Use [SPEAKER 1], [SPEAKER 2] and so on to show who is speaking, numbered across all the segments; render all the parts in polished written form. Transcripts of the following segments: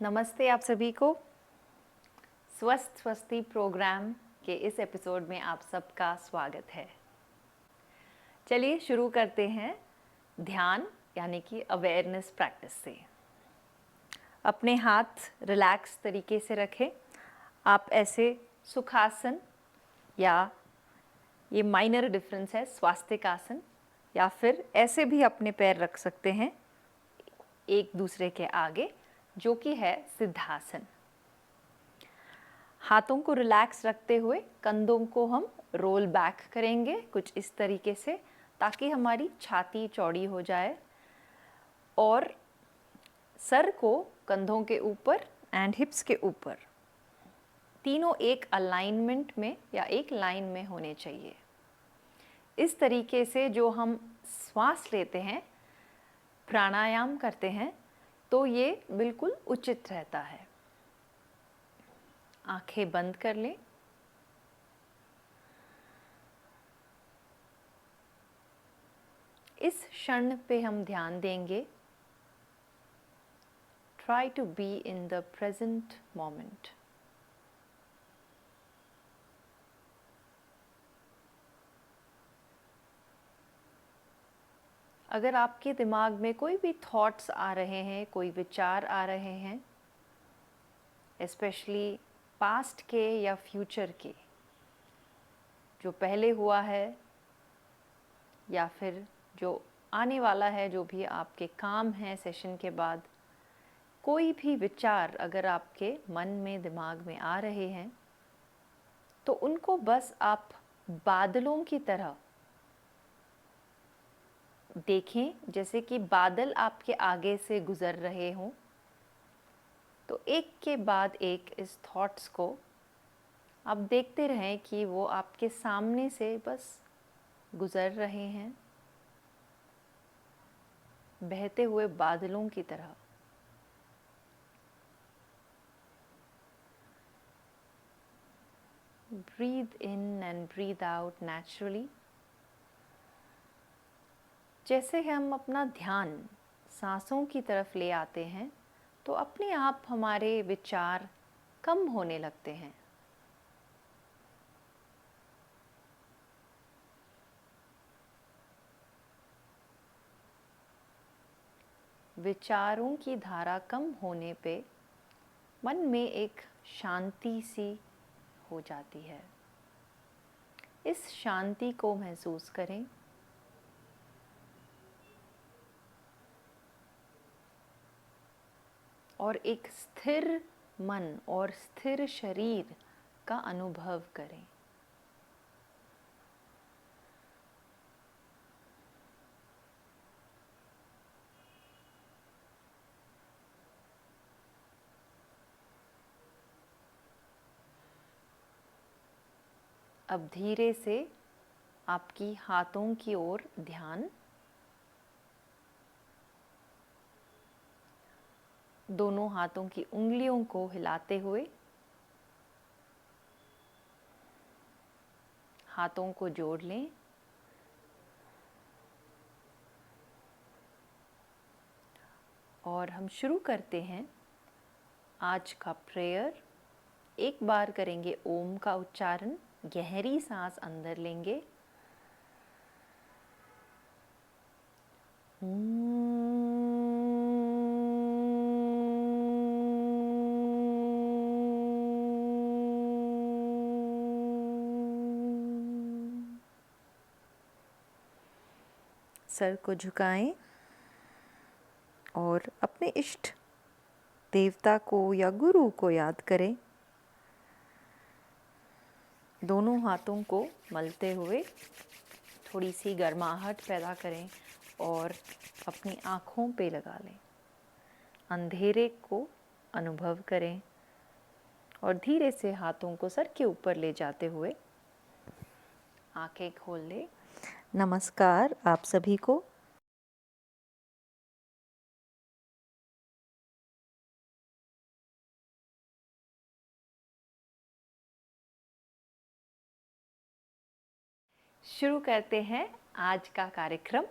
[SPEAKER 1] नमस्ते आप सभी को। स्वस्थ स्वस्ति प्रोग्राम के इस एपिसोड में आप सबका स्वागत है। चलिए शुरू करते हैं ध्यान यानी कि अवेयरनेस प्रैक्टिस से। अपने हाथ रिलैक्स तरीके से रखें। आप ऐसे सुखासन या ये माइनर डिफरेंस है स्वास्तिक आसन, या फिर ऐसे भी अपने पैर रख सकते हैं एक दूसरे के आगे, जो कि है सिद्धासन। हाथों को रिलैक्स रखते हुए कंधों को हम रोल बैक करेंगे कुछ इस तरीके से, ताकि हमारी छाती चौड़ी हो जाए और सर को कंधों के ऊपर एंड हिप्स के ऊपर तीनों एक अलाइनमेंट में या एक लाइन में होने चाहिए। इस तरीके से जो हम श्वास लेते हैं, प्राणायाम करते हैं, तो ये बिल्कुल उचित रहता है। आंखें बंद कर लें। इस क्षण पे हम ध्यान देंगे। Try to be in the present moment. अगर आपके दिमाग में कोई भी थॉट्स आ रहे हैं, कोई विचार आ रहे हैं, स्पेशली पास्ट के या फ्यूचर के, जो पहले हुआ है या फिर जो आने वाला है, जो भी आपके काम हैं सेशन के बाद, कोई भी विचार अगर आपके मन में दिमाग में आ रहे हैं, तो उनको बस आप बादलों की तरह देखें, जैसे कि बादल आपके आगे से गुजर रहे हों। तो एक के बाद एक इस थॉट्स को आप देखते रहें कि वो आपके सामने से बस गुजर रहे हैं, बहते हुए बादलों की तरह। Breathe in and breathe out naturally. जैसे हम अपना ध्यान सांसों की तरफ ले आते हैं, तो अपने आप हमारे विचार कम होने लगते हैं। विचारों की धारा कम होने पे मन में एक शांति सी हो जाती है। इस शांति को महसूस करें। और एक स्थिर मन और स्थिर शरीर का अनुभव करें। अब धीरे से आपकी हाथों की ओर ध्यान। दोनों हाथों की उंगलियों को हिलाते हुए हाथों को जोड़ लें। और हम शुरू करते हैं आज का प्रेयर। एक बार करेंगे ओम का उच्चारण। गहरी सांस अंदर लेंगे। सर को झुकाएं और अपने इष्ट देवता को या गुरु को याद करें। दोनों हाथों को मलते हुए थोड़ी सी गर्माहट पैदा करें और अपनी आँखों पे लगा लें। अंधेरे को अनुभव करें और धीरे से हाथों को सर के ऊपर ले जाते हुए आँखें खोल लें। नमस्कार आप सभी को। शुरू करते हैं आज का कार्यक्रम।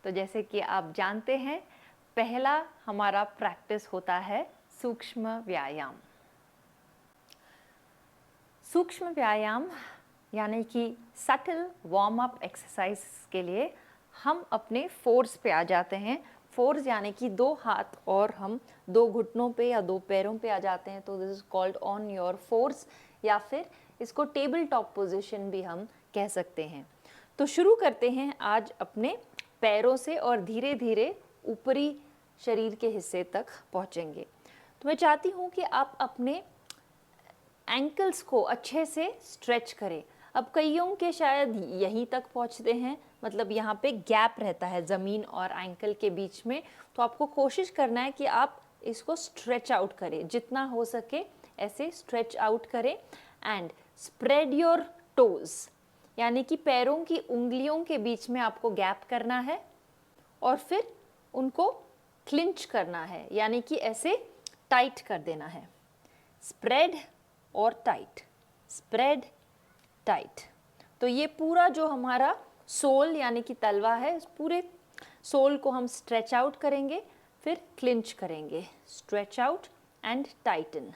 [SPEAKER 1] तो जैसे कि आप जानते हैं, पहला हमारा प्रैक्टिस होता है सूक्ष्म व्यायाम। सूक्ष्म व्यायाम यानी कि सटल वार्म अप एक्सरसाइज के लिए हम अपने फोर्स पे आ जाते हैं। फोर्स यानी कि 2 हाथ और हम 2 घुटनों पे या 2 पैरों पे आ जाते हैं, तो this is called on your force, या फिर इसको टेबल टॉप पोजीशन भी हम कह सकते हैं। तो शुरू करते हैं आज अपने पैरों से और धीरे धीरे ऊपरी शरीर के हिस्से तक पहुंचेंगे। तो मैं चाहती हूँ कि आप अपने एंकल्स को अच्छे से स्ट्रेच करें। अब कईयों के शायद यहीं तक पहुंचते हैं, मतलब यहाँ पे गैप रहता है ज़मीन और एंकल के बीच में, तो आपको कोशिश करना है कि आप इसको स्ट्रेच आउट करें, जितना हो सके ऐसे स्ट्रेच आउट करें। एंड स्प्रेड योर टोज, यानी कि पैरों की उंगलियों के बीच में आपको गैप करना है और फिर उनको क्लिंच करना है, यानी कि ऐसे टाइट कर देना है। स्प्रेड और टाइट, स्प्रेड टाइट। तो ये पूरा जो हमारा सोल यानी कि तलवा है, इस पूरे सोल को हम स्ट्रेच आउट करेंगे, फिर क्लिंच करेंगे। Stretch out and Titan,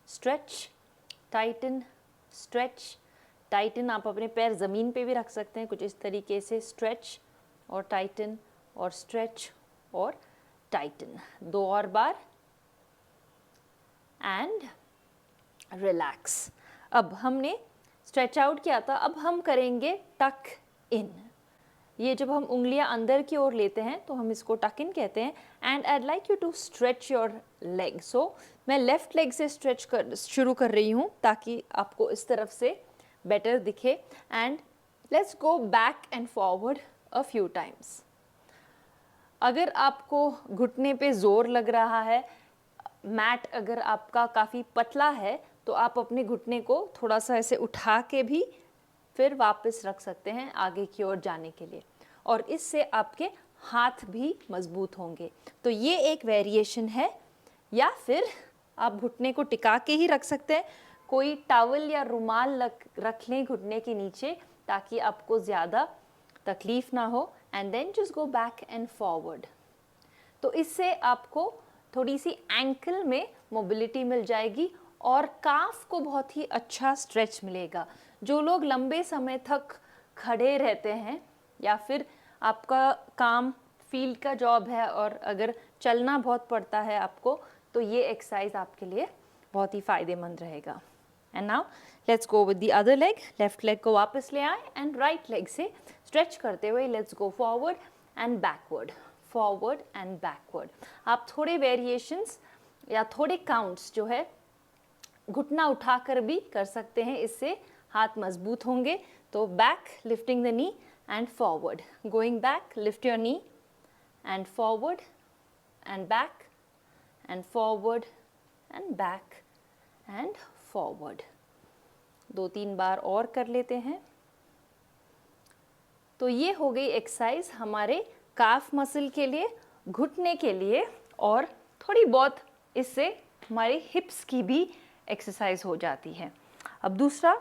[SPEAKER 1] stretch Titan, stretch Titan. आप अपने पैर ज़मीन पे भी रख सकते हैं कुछ इस तरीके से, स्ट्रेच और टाइटन और स्ट्रेच और टाइटन। 2 और बार एंड रिलैक्स। अब हमने स्ट्रेच आउट किया था, अब हम करेंगे टक इन। ये जब हम उंगलियां अंदर की ओर लेते हैं तो हम इसको टक इन कहते हैं। And I like you to stretch your leg. So मैं लेफ्ट लेग से शुरू कर रही हूँ ताकि आपको इस तरफ से बेटर दिखे। And let's go back and forward a few times. अगर आपको घुटने पे जोर लग रहा है, मैट अगर आपका काफ़ी पतला है, तो आप अपने घुटने को थोड़ा सा ऐसे उठा के भी फिर वापस रख सकते हैं आगे की ओर जाने के लिए, और इससे आपके हाथ भी मजबूत होंगे। तो ये एक वेरिएशन है। या फिर आप घुटने को टिका के ही रख सकते हैं, कोई टॉवल या रुमाल रख लें घुटने के नीचे ताकि आपको ज़्यादा तकलीफ ना हो। And then just go back and forward. तो इससे आपको थोड़ी सी एंकल में मोबिलिटी मिल जाएगी और काफ को बहुत ही अच्छा स्ट्रेच मिलेगा। जो लोग लंबे समय तक खड़े रहते हैं या फिर आपका काम फील्ड का जॉब है और अगर चलना बहुत पड़ता है आपको, तो ये एक्सरसाइज आपके लिए बहुत ही फ़ायदेमंद रहेगा। And now let's go with the other leg. Left leg को वापस ले आए एंड राइट लेग से स्ट्रेच करते हुए let's go forward and backward, forward and backward. आप थोड़े वेरिएशंस या थोड़े काउंट्स जो है घुटना उठाकर भी कर सकते हैं, इससे हाथ मजबूत होंगे। तो back lifting the knee and forward, going back lift your knee and forward and back and forward and back and forward. 2-3 बार और कर लेते हैं। तो ये हो गई एक्सरसाइज हमारे काफ मसल के लिए, घुटने के लिए, और थोड़ी बहुत इससे हमारे हिप्स की भी एक्सरसाइज हो जाती है। अब दूसरा,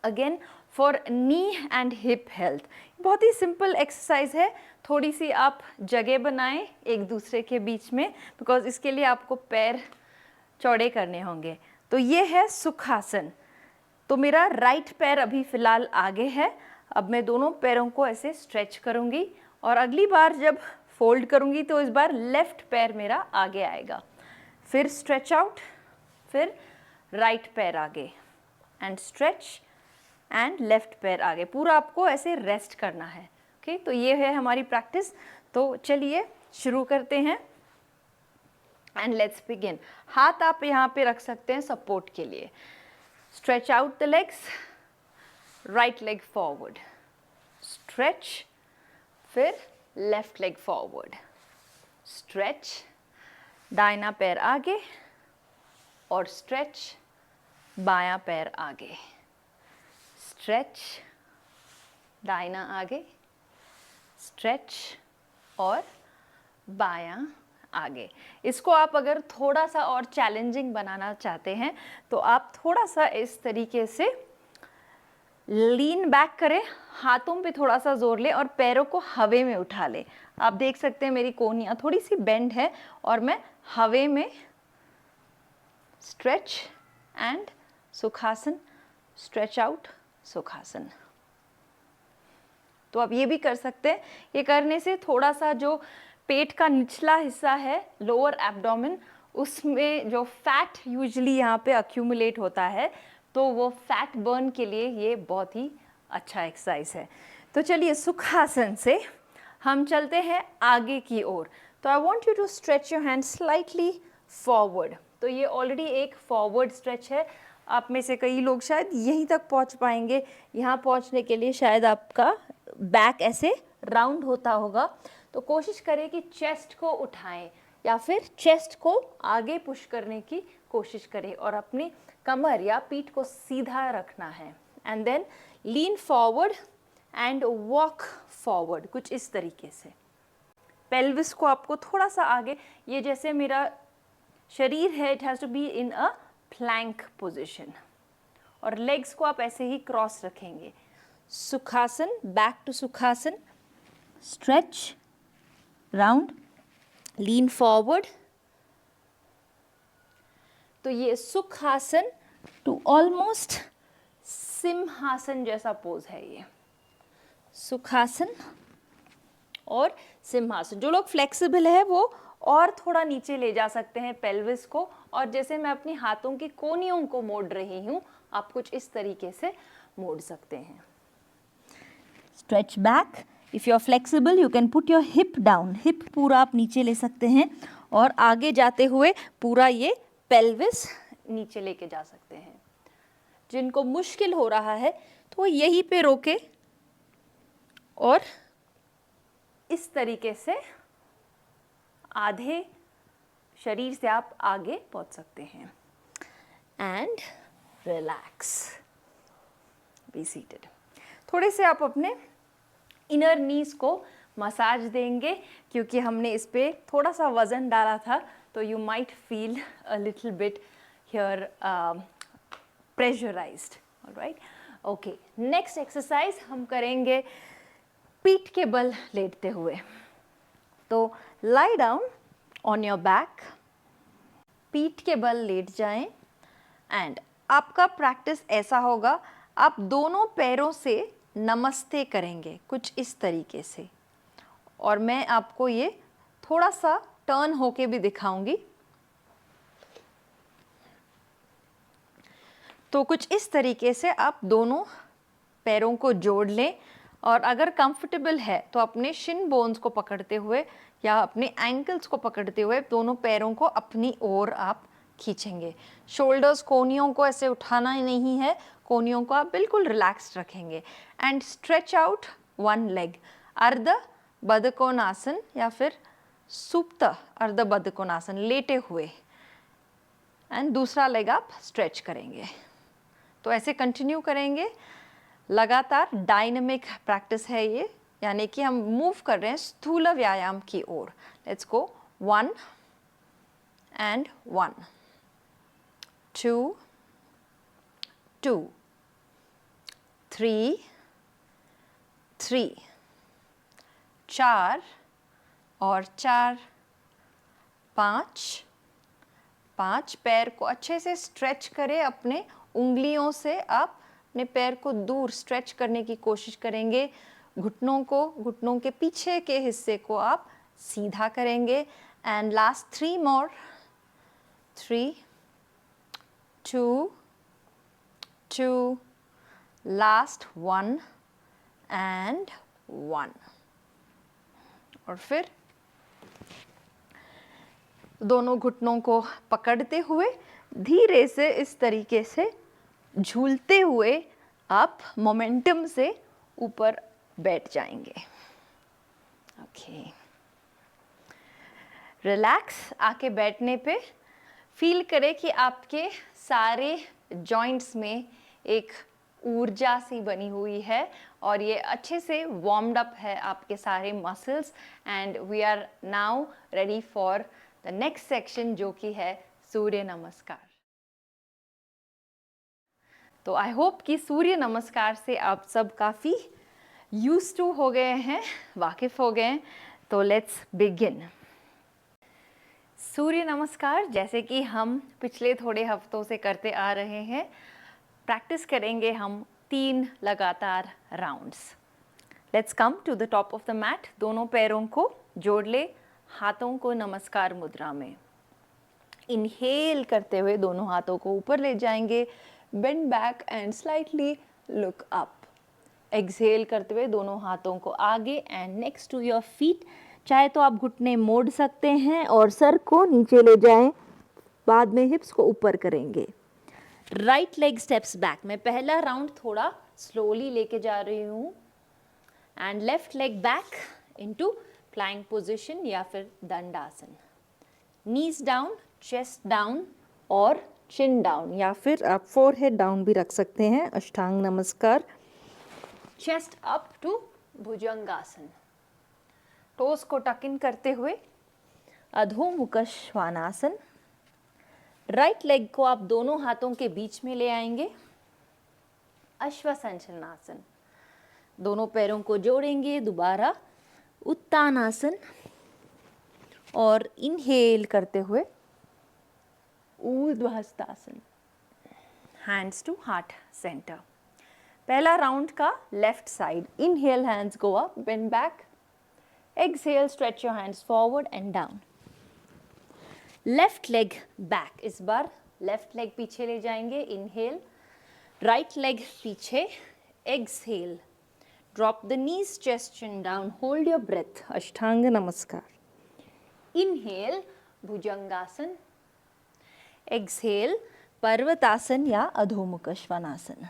[SPEAKER 1] again for knee and hip health, बहुत ही सिंपल एक्सरसाइज है। थोड़ी सी आप जगह बनाएं एक दूसरे के बीच में, बिकॉज इसके लिए आपको पैर चौड़े करने होंगे। तो ये है सुखासन। तो मेरा राइट पैर अभी फ़िलहाल आगे है। अब मैं दोनों पैरों को ऐसे स्ट्रेच करूँगी और अगली बार जब फोल्ड करूँगी तो इस बार लेफ़्ट पैर मेरा आगे आएगा। फिर स्ट्रेच आउट, फिर राइट पैर आगे एंड स्ट्रेच एंड लेफ़्ट पैर आगे। पूरा आपको ऐसे रेस्ट करना है। ओके, तो ये है हमारी प्रैक्टिस। तो चलिए शुरू करते हैं एंड लेट्स बिगिन। हाथ आप यहाँ पे रख सकते हैं सपोर्ट के लिए। Stretch out the legs, right leg forward, stretch, फिर लेफ्ट लेग फॉरवर्ड, स्ट्रेच, दाहिना पैर आगे और स्ट्रेच, बायां पैर आगे, स्ट्रेच, दाहिना आगे, स्ट्रेच और बायां आगे। इसको आप अगर थोड़ा सा और चैलेंजिंग बनाना चाहते हैं तो आप थोड़ा सा इस तरीके से लीन बैक करें, हाथों पे थोड़ा सा जोर लें और पैरों को हवा में उठा लें। आप देख सकते हैं मेरी कोहनियाँ थोड़ी सी बेंड है और मैं हवा में stretch and Sukhasan, stretch out, सुखासन। तो आप ये भी कर सकते हैं। ये करने से थोड़ा सा जो पेट का निचला हिस्सा है, लोअर एब्डोमेन, उसमें जो फैट यूजुअली यहाँ पे अक्यूमुलेट होता है, तो वो फैट बर्न के लिए ये बहुत ही अच्छा एक्सरसाइज है। तो चलिए सुखासन से हम चलते हैं आगे की ओर। तो I want you to stretch your hand slightly forward. तो ये ऑलरेडी एक फॉरवर्ड स्ट्रेच है। आप में से कई लोग शायद यहीं तक पहुंच पाएंगे। यहाँ पहुंचने के लिए शायद आपका बैक ऐसे राउंड होता होगा। तो कोशिश करें कि चेस्ट को उठाएं या फिर चेस्ट को आगे पुश करने की कोशिश करें और अपनी कमर या पीठ को सीधा रखना है। And then lean forward and walk forward, कुछ इस तरीके से। पेल्विस को आपको थोड़ा सा आगे, ये जैसे मेरा शरीर है, it has to be in a plank position, और लेग्स को आप ऐसे ही क्रॉस रखेंगे। Sukhasana, back to Sukhasana, stretch, round, lean forward. तो ये सुखासन टू ऑलमोस्ट सिंहासन जैसा पोज है ये। सुखासन और सिंहासन। जो लोग फ्लेक्सिबल है वो और थोड़ा नीचे ले जा सकते हैं पेल्विस को, और जैसे मैं अपनी हाथों की कोहनियों को मोड़ रही हूँ, आप कुछ इस तरीके से मोड़ सकते हैं। Stretch back, if you are flexible you can put your hip down, hip पूरा आप नीचे ले सकते हैं और आगे जाते हुए पूरा ये पेल्विस नीचे लेके जा सकते हैं। जिनको मुश्किल हो रहा है तो यहीं पे रोके और इस तरीके से आधे शरीर से आप आगे पहुंच सकते हैं। And relax, be seated. थोड़े से आप अपने इनर नीज को मसाज देंगे, क्योंकि हमने इस पे थोड़ा सा वजन डाला था, तो you might feel a little bit here pressurised. Alright, okay. Next exercise हम करेंगे पीठ के बल लेटते हुए। तो lie down on your back, पीठ के बल लेट जाएं, एंड आपका प्रैक्टिस ऐसा होगा, आप दोनों पैरों से नमस्ते करेंगे कुछ इस तरीके से, और मैं आपको ये थोड़ा सा टर्न होके भी दिखाऊंगी। तो कुछ इस तरीके से आप दोनों पैरों को जोड़ लें, और अगर कंफर्टेबल है तो अपने शिन बोन्स को पकड़ते हुए या अपने एंकल्स को पकड़ते हुए दोनों पैरों को अपनी ओर आप खींचेंगे। शोल्डर्स, कोहनियों को ऐसे उठाना ही नहीं है, कोहनियों को आप बिल्कुल रिलैक्स्ड रखेंगे। And stretch out one leg, अर्ध बदकोनासन या फिर सुप्त अर्ध बदकोनासन, लेटे हुए, एंड दूसरा लेग आप स्ट्रेच करेंगे। तो ऐसे कंटिन्यू करेंगे लगातार। डायनेमिक प्रैक्टिस है ये, यानी कि हम मूव कर रहे हैं स्थूल व्यायाम की ओर। लेट्स गो, 1 and 1, 2, 2, 3, 3, 4 और 4, 5, 5। पैर को अच्छे से स्ट्रेच करें, अपने उंगलियों से आप अपने पैर को दूर स्ट्रेच करने की कोशिश करेंगे। घुटनों के पीछे के हिस्से को आप सीधा करेंगे। And last 3 more, 3, 2, 2, last 1 and 1। और फिर दोनों घुटनों को पकड़ते हुए धीरे से इस तरीके से झूलते हुए आप मोमेंटम से ऊपर बैठ जाएंगे। Okay, relax. आके बैठने पे फील करें कि आपके सारे जॉइंट्स में एक ऊर्जा सी बनी हुई है और ये अच्छे से वार्म्ड अप है आपके सारे muscles. And we are now ready for the next section, जो कि है सूर्य नमस्कार। तो आई होप कि सूर्य नमस्कार से आप सब काफ़ी यूज्ड टू हो गए हैं, वाकिफ़ हो गए हैं। तो लेट्स बिगिन। सूर्य नमस्कार जैसे कि हम पिछले थोड़े हफ्तों से करते आ रहे हैं, प्रैक्टिस करेंगे हम 3 लगातार rounds. Let's come to the top of the mat. दोनों पैरों को जोड़ ले, हाथों को नमस्कार मुद्रा में। इनहेल करते हुए दोनों हाथों को ऊपर ले जाएंगे, bend back and slightly look up. Exhale करते हुए दोनों हाथों को आगे and next to your feet. चाहे तो आप घुटने मोड़ सकते हैं और सर को नीचे ले जाएं, बाद में हिप्स को ऊपर करेंगे। Right leg steps back. मैं पहला राउंड थोड़ा स्लोली लेके जा रही हूँ and left leg back into plank position या फिर दंडासन। नीज डाउन, चेस्ट डाउन और चिन डाउन, या फिर आप फोरहेड डाउन भी रख सकते हैं। Ashtanga Namaskar. Chest up to Bhujangasana. Toes को टक इन करते हुए अधोमुख श्वानासन। राइट लेग को आप दोनों हाथों के बीच में ले आएंगे, अश्वसंचलनासन। दोनों पैरों को जोड़ेंगे, दोबारा उत्तानासन और इनहेल करते हुए Urdhvahastasana. Hands to heart centre. पहला राउंड का left side. Inhale, hands go up, bend back. Exhale, stretch your hands forward and down. Left leg back. इस बार लेफ्ट लेग पीछे ले जाएंगे। इनहेल, राइट लेग पीछे। Exhale, drop the knees, chest chin down, hold your breath. Ashtanga Namaskar. Inhale, bhujangasana. Exhale, पर्वतासन या अधोमुख Shvanasana.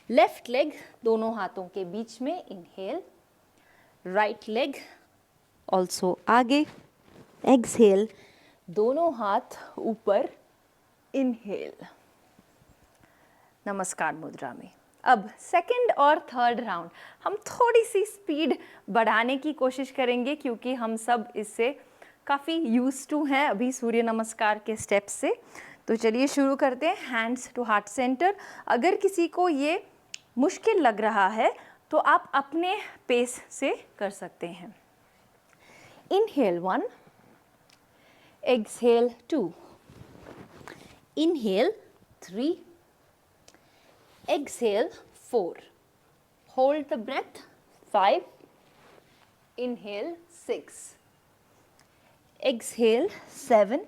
[SPEAKER 1] Left leg दोनों हाथों के बीच में। इनहेल, राइट लेग ऑल्सो आगे। एक्सहेल, दोनों हाथ ऊपर। इनहेल, नमस्कार मुद्रा में। अब सेकंड और थर्ड राउंड हम थोड़ी सी स्पीड बढ़ाने की कोशिश करेंगे, क्योंकि हम सब इससे काफ़ी यूज टू हैं अभी सूर्य नमस्कार के स्टेप्स से। तो चलिए शुरू करते हैं। Hands to heart centre. अगर किसी को ये मुश्किल लग रहा है तो आप अपने पेस से कर सकते हैं। Inhale 1, exhale 2, inhale 3, exhale 4, hold the breath 5, inhale 6, exhale 7,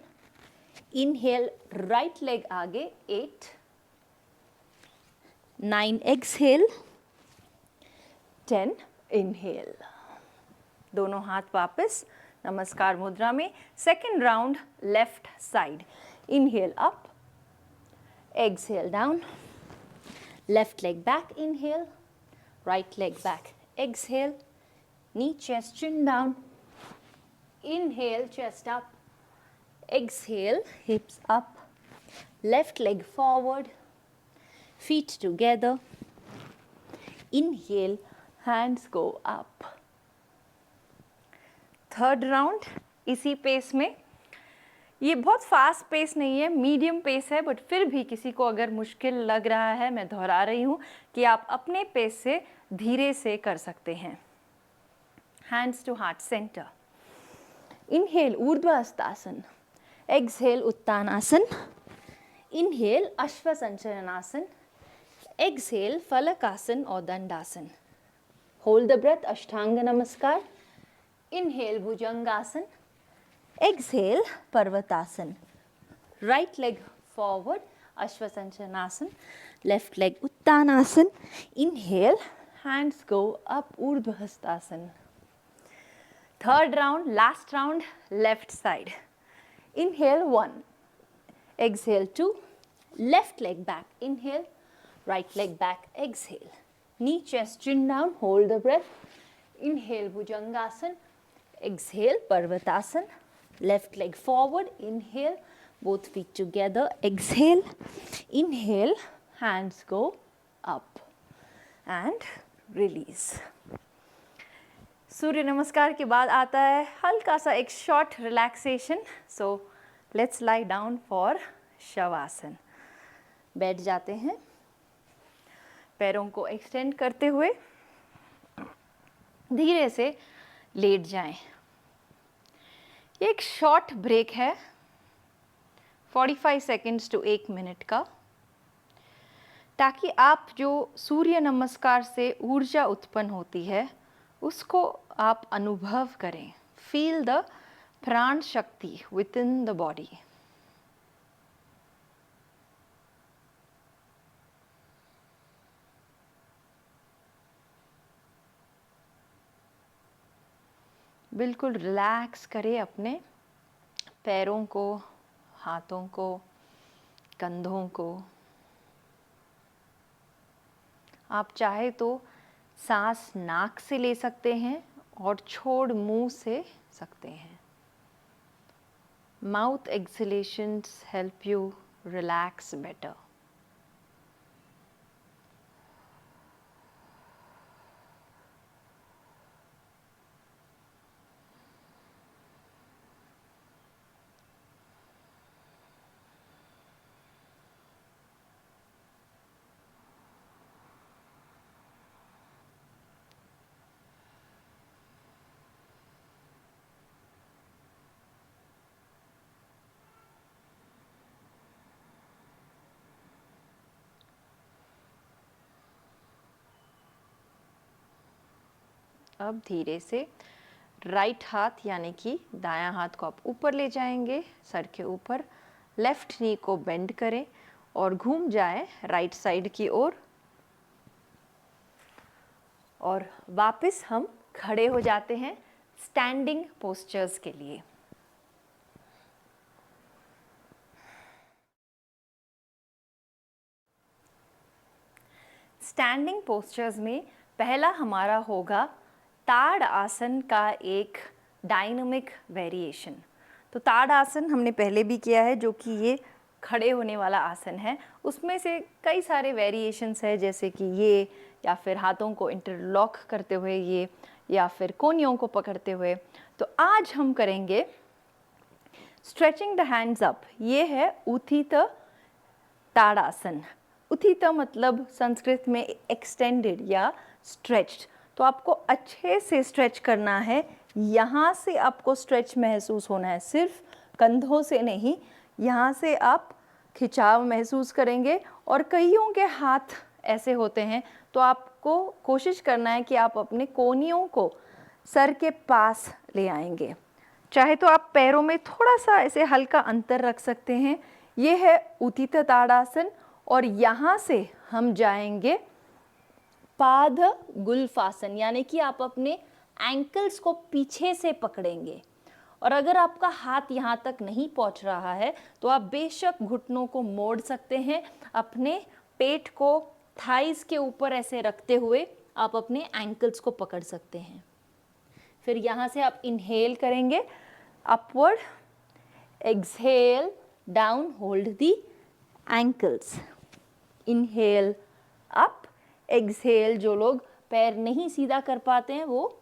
[SPEAKER 1] inhale right leg आगे 8, 9 exhale, 10 inhale। दोनों हाथ वापस नमस्कार मुद्रा में। Second round left side. Inhale up, exhale down, left leg back, inhale, right leg back, exhale, knee, chest, chin down, inhale, chest up, exhale, hips up, left leg forward, feet together, inhale, hands go up। Third round इसी pace में। ये बहुत fast pace नहीं है, medium pace है, but फिर भी किसी को अगर मुश्किल लग रहा है, मैं दोहरा रही हूँ कि आप अपने पेस से धीरे से कर सकते हैं। Hands to heart centre. Inhale Urdhvahastasana, exhale Uttanasana, inhale Ashwasanchalanasana, exhale Phalakasana और Dandasana. Hold the breath, Ashtanga Namaskar. Inhale Bhujangasana, exhale parvatasana, right leg forward ashwasantanasan, left leg uttanasana, inhale, hands go up, urdhvastasana। third round, last round, left side। inhale 1, exhale 2, left leg back, inhale, right leg back, exhale, knee, chest, chin down, hold the breath, inhale bhujangasana, exhale parvatasana, left leg forward, inhale, both feet together, exhale, inhale, hands go up and release। सूर्य नमस्कार के बाद आता है हल्का सा एक short relaxation. So let's lie down for shavasana. बैठ जाते हैं, पैरों को एक्सटेंड करते हुए धीरे से लेट जाएं। ये एक शॉर्ट ब्रेक है 45 सेकंड्स टू 1 मिनट का, ताकि आप जो सूर्य नमस्कार से ऊर्जा उत्पन्न होती है उसको आप अनुभव करें। फील द प्राण शक्ति विद इन द बॉडी। बिल्कुल रिलैक्स करें अपने पैरों को, हाथों को, कंधों को। आप चाहे तो सांस नाक से ले सकते हैं और छोड़ मुंह से सकते हैं। Mouth exhalations help you relax better. अब धीरे से राइट हाथ यानी कि दायां हाथ को आप ऊपर ले जाएंगे सर के ऊपर। लेफ्ट नी को बेंड करें और घूम जाए राइट साइड की ओर। और वापस हम खड़े हो जाते हैं स्टैंडिंग पोस्चर्स के लिए। स्टैंडिंग पोस्चर्स में पहला हमारा होगा ताड़ आसन का एक डायनामिक वेरिएशन। तो ताड़ आसन हमने पहले भी किया है, जो कि ये खड़े होने वाला आसन है। उसमें से कई सारे वेरिएशंस है, जैसे कि ये, या फिर हाथों को इंटरलॉक करते हुए ये, या फिर कोहनियों को पकड़ते हुए। तो आज हम करेंगे स्ट्रेचिंग द हैंड्स अप। ये है उत्थित ताड़ासन। उत्थित मतलब संस्कृत में एक्सटेंडेड या स्ट्रेच्ड। तो आपको अच्छे से स्ट्रेच करना है। यहाँ से आपको स्ट्रेच महसूस होना है, सिर्फ कंधों से नहीं। यहाँ से आप खिंचाव महसूस करेंगे। और कईयों के हाथ ऐसे होते हैं, तो आपको कोशिश करना है कि आप अपने कोहनियों को सर के पास ले आएंगे। चाहे तो आप पैरों में थोड़ा सा ऐसे हल्का अंतर रख सकते हैं। ये है उत्थित ताड़ासन। और यहाँ से हम जाएंगे पाद गुल्फासन, यानी कि आप अपने एंकल्स को पीछे से पकड़ेंगे। और अगर आपका हाथ यहाँ तक नहीं पहुँच रहा है तो आप बेशक घुटनों को मोड़ सकते हैं। अपने पेट को थाइस के ऊपर ऐसे रखते हुए आप अपने एंकल्स को पकड़ सकते हैं। फिर यहाँ से आप इनहेल करेंगे, upward, exhale, down, hold the ankles. Inhale up, exhale. जो लोग पैर नहीं सीधा कर पाते हैं वो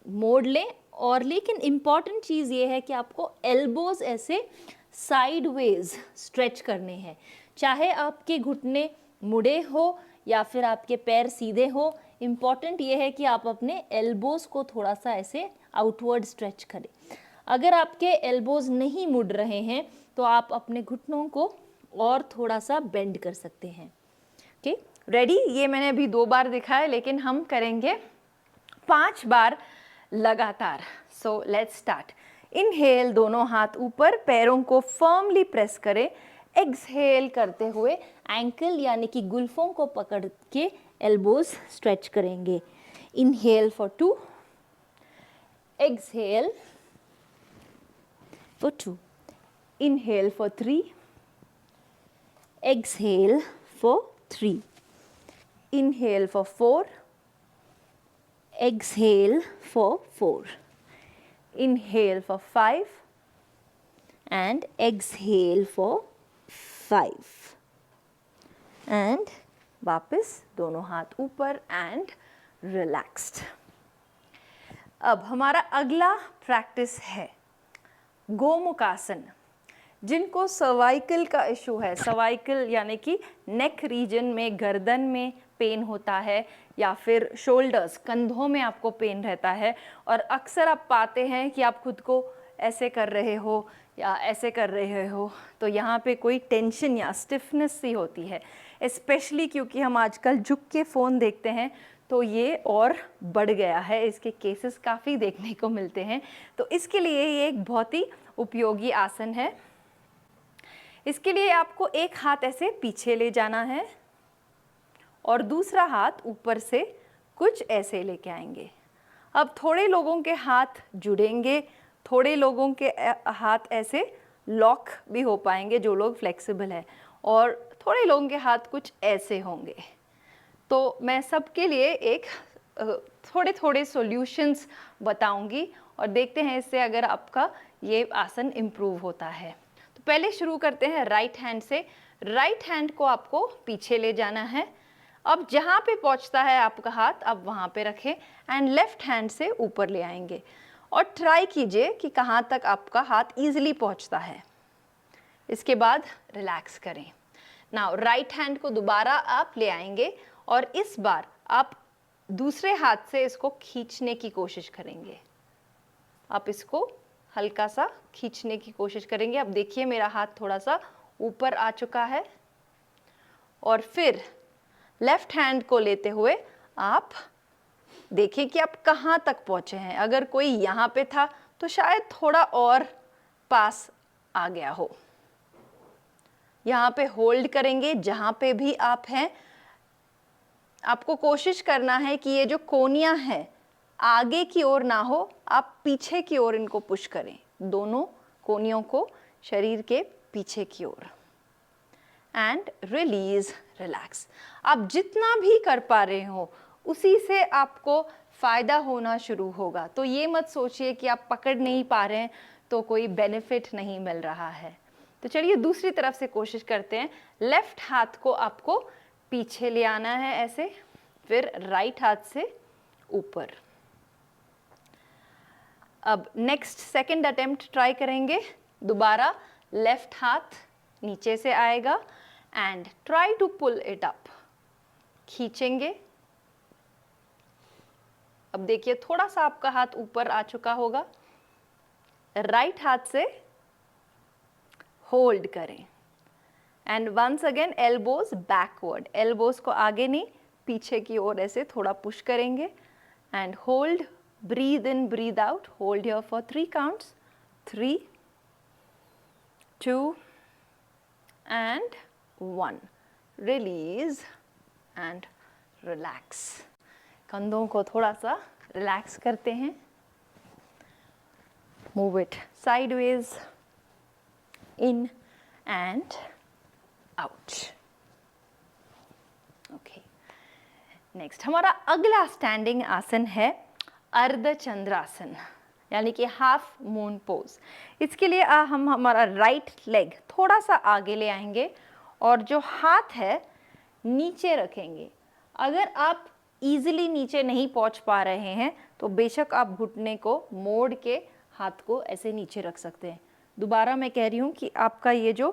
[SPEAKER 1] मोड़ लें। और लेकिन इम्पॉर्टेंट चीज़ ये है कि आपको एल्बोज ऐसे साइडवेज स्ट्रेच करने हैं। चाहे आपके घुटने मुड़े हो या फिर आपके पैर सीधे हो, इम्पॉर्टेंट ये है कि आप अपने एल्बोज को थोड़ा सा ऐसे आउटवर्ड स्ट्रेच करें। अगर आपके एल्बोज नहीं मुड़ रहे हैं तो आप अपने घुटनों को और थोड़ा सा बेंड कर सकते हैं। Okay, ready? ये मैंने अभी 2 बार दिखाया, लेकिन हम करेंगे 5 बार लगातार। So let's start. इनहेल, दोनों हाथ ऊपर, पैरों को फर्मली प्रेस करें। एक्सहेल करते हुए एंकल यानी कि गुल्फों को पकड़ के एल्बोज स्ट्रेच करेंगे। Inhale for 2, exhale for 2, inhale for 3, exhale for 3, inhale for 4, exhale for 4, inhale for 5 and exhale for 5 and वापस दोनों हाथ ऊपर एंड रिलैक्स्ड। अब हमारा अगला प्रैक्टिस है गोमुखासन। जिनको सर्वाइकल का इशू है, सर्वाइकल यानी कि नेक रीजन में, गर्दन में पेन होता है, या फिर शोल्डर्स, कंधों में आपको पेन रहता है, और अक्सर आप पाते हैं कि आप खुद को ऐसे कर रहे हो या ऐसे कर रहे हो तो यहाँ पे कोई टेंशन या स्टिफनेस सी होती है, स्पेशली क्योंकि हम आजकल झुक के फ़ोन देखते हैं तो ये और बढ़ गया है, इसके केसेस काफ़ी देखने को मिलते हैं। तो इसके लिए ये एक बहुत ही उपयोगी आसन है। इसके लिए आपको एक हाथ ऐसे पीछे ले जाना है और दूसरा हाथ ऊपर से कुछ ऐसे लेके आएंगे। अब थोड़े लोगों के हाथ जुड़ेंगे, थोड़े लोगों के हाथ ऐसे लॉक भी हो पाएंगे जो लोग फ्लेक्सिबल है, और थोड़े लोगों के हाथ कुछ ऐसे होंगे। तो मैं सबके लिए एक थोड़े थोड़े सॉल्यूशंस बताऊंगी और देखते हैं इससे अगर आपका ये आसन इम्प्रूव होता है। तो पहले शुरू करते हैं राइट हैंड से। राइट हैंड को आपको पीछे ले जाना है। अब जहाँ पे पहुँचता है आपका हाथ अब वहाँ पे रखें एंड लेफ्ट हैंड से ऊपर ले आएंगे और ट्राई कीजिए कि कहाँ तक आपका हाथ ईजिली पहुँचता है। इसके बाद रिलैक्स करें। नाउ राइट हैंड को दोबारा आप ले आएंगे और इस बार आप दूसरे हाथ से इसको खींचने की कोशिश करेंगे। आप इसको हल्का सा खींचने की कोशिश करेंगे। अब देखिए मेरा हाथ थोड़ा सा ऊपर आ चुका है और फिर लेफ्ट हैंड को लेते हुए आप देखिए कि आप कहाँ तक पहुँचे हैं। अगर कोई यहाँ पे था तो शायद थोड़ा और पास आ गया हो। यहाँ पे होल्ड करेंगे जहाँ पे भी आप हैं। आपको कोशिश करना है कि ये जो कोनियाँ हैं आगे की ओर ना हो, आप पीछे की ओर इनको पुश करें, दोनों कोनियों को शरीर के पीछे की ओर। And release, relax. आप जितना भी कर पा रहे हो उसी से आपको फ़ायदा होना शुरू होगा। तो ये मत सोचिए कि आप पकड़ नहीं पा रहे हैं तो कोई बेनिफिट नहीं मिल रहा है। तो चलिए दूसरी तरफ से कोशिश करते हैं। लेफ्ट हाथ को आपको पीछे ले आना है ऐसे, फिर राइट हाथ से ऊपर। अब नेक्स्ट सेकंड अटेम्प्ट ट्राई करेंगे। दोबारा लेफ्ट हाथ नीचे से आएगा and try to pull it up. खींचेंगे। अब देखिए थोड़ा सा आपका हाथ ऊपर आ चुका होगा। राइट हाथ से होल्ड करें and once again elbows backward. Elbows को आगे नहीं पीछे की ओर ऐसे थोड़ा पुश करेंगे and hold. Breathe in, breathe out. Hold here for 3 counts. 3, 2 and 1. Release and relax. कंधों को थोड़ा सा रिलैक्स करते हैं। Move it sideways, in and out. Okay, next हमारा अगला स्टैंडिंग आसन है अर्धचंद्रासन, यानी कि हाफ मून पोज। इसके लिए हम हमारा राइट लेग थोड़ा सा आगे ले आएंगे और जो हाथ है नीचे रखेंगे। अगर आप इजीली नीचे नहीं पहुंच पा रहे हैं तो बेशक आप घुटने को मोड़ के हाथ को ऐसे नीचे रख सकते हैं। दोबारा मैं कह रही हूँ कि आपका ये जो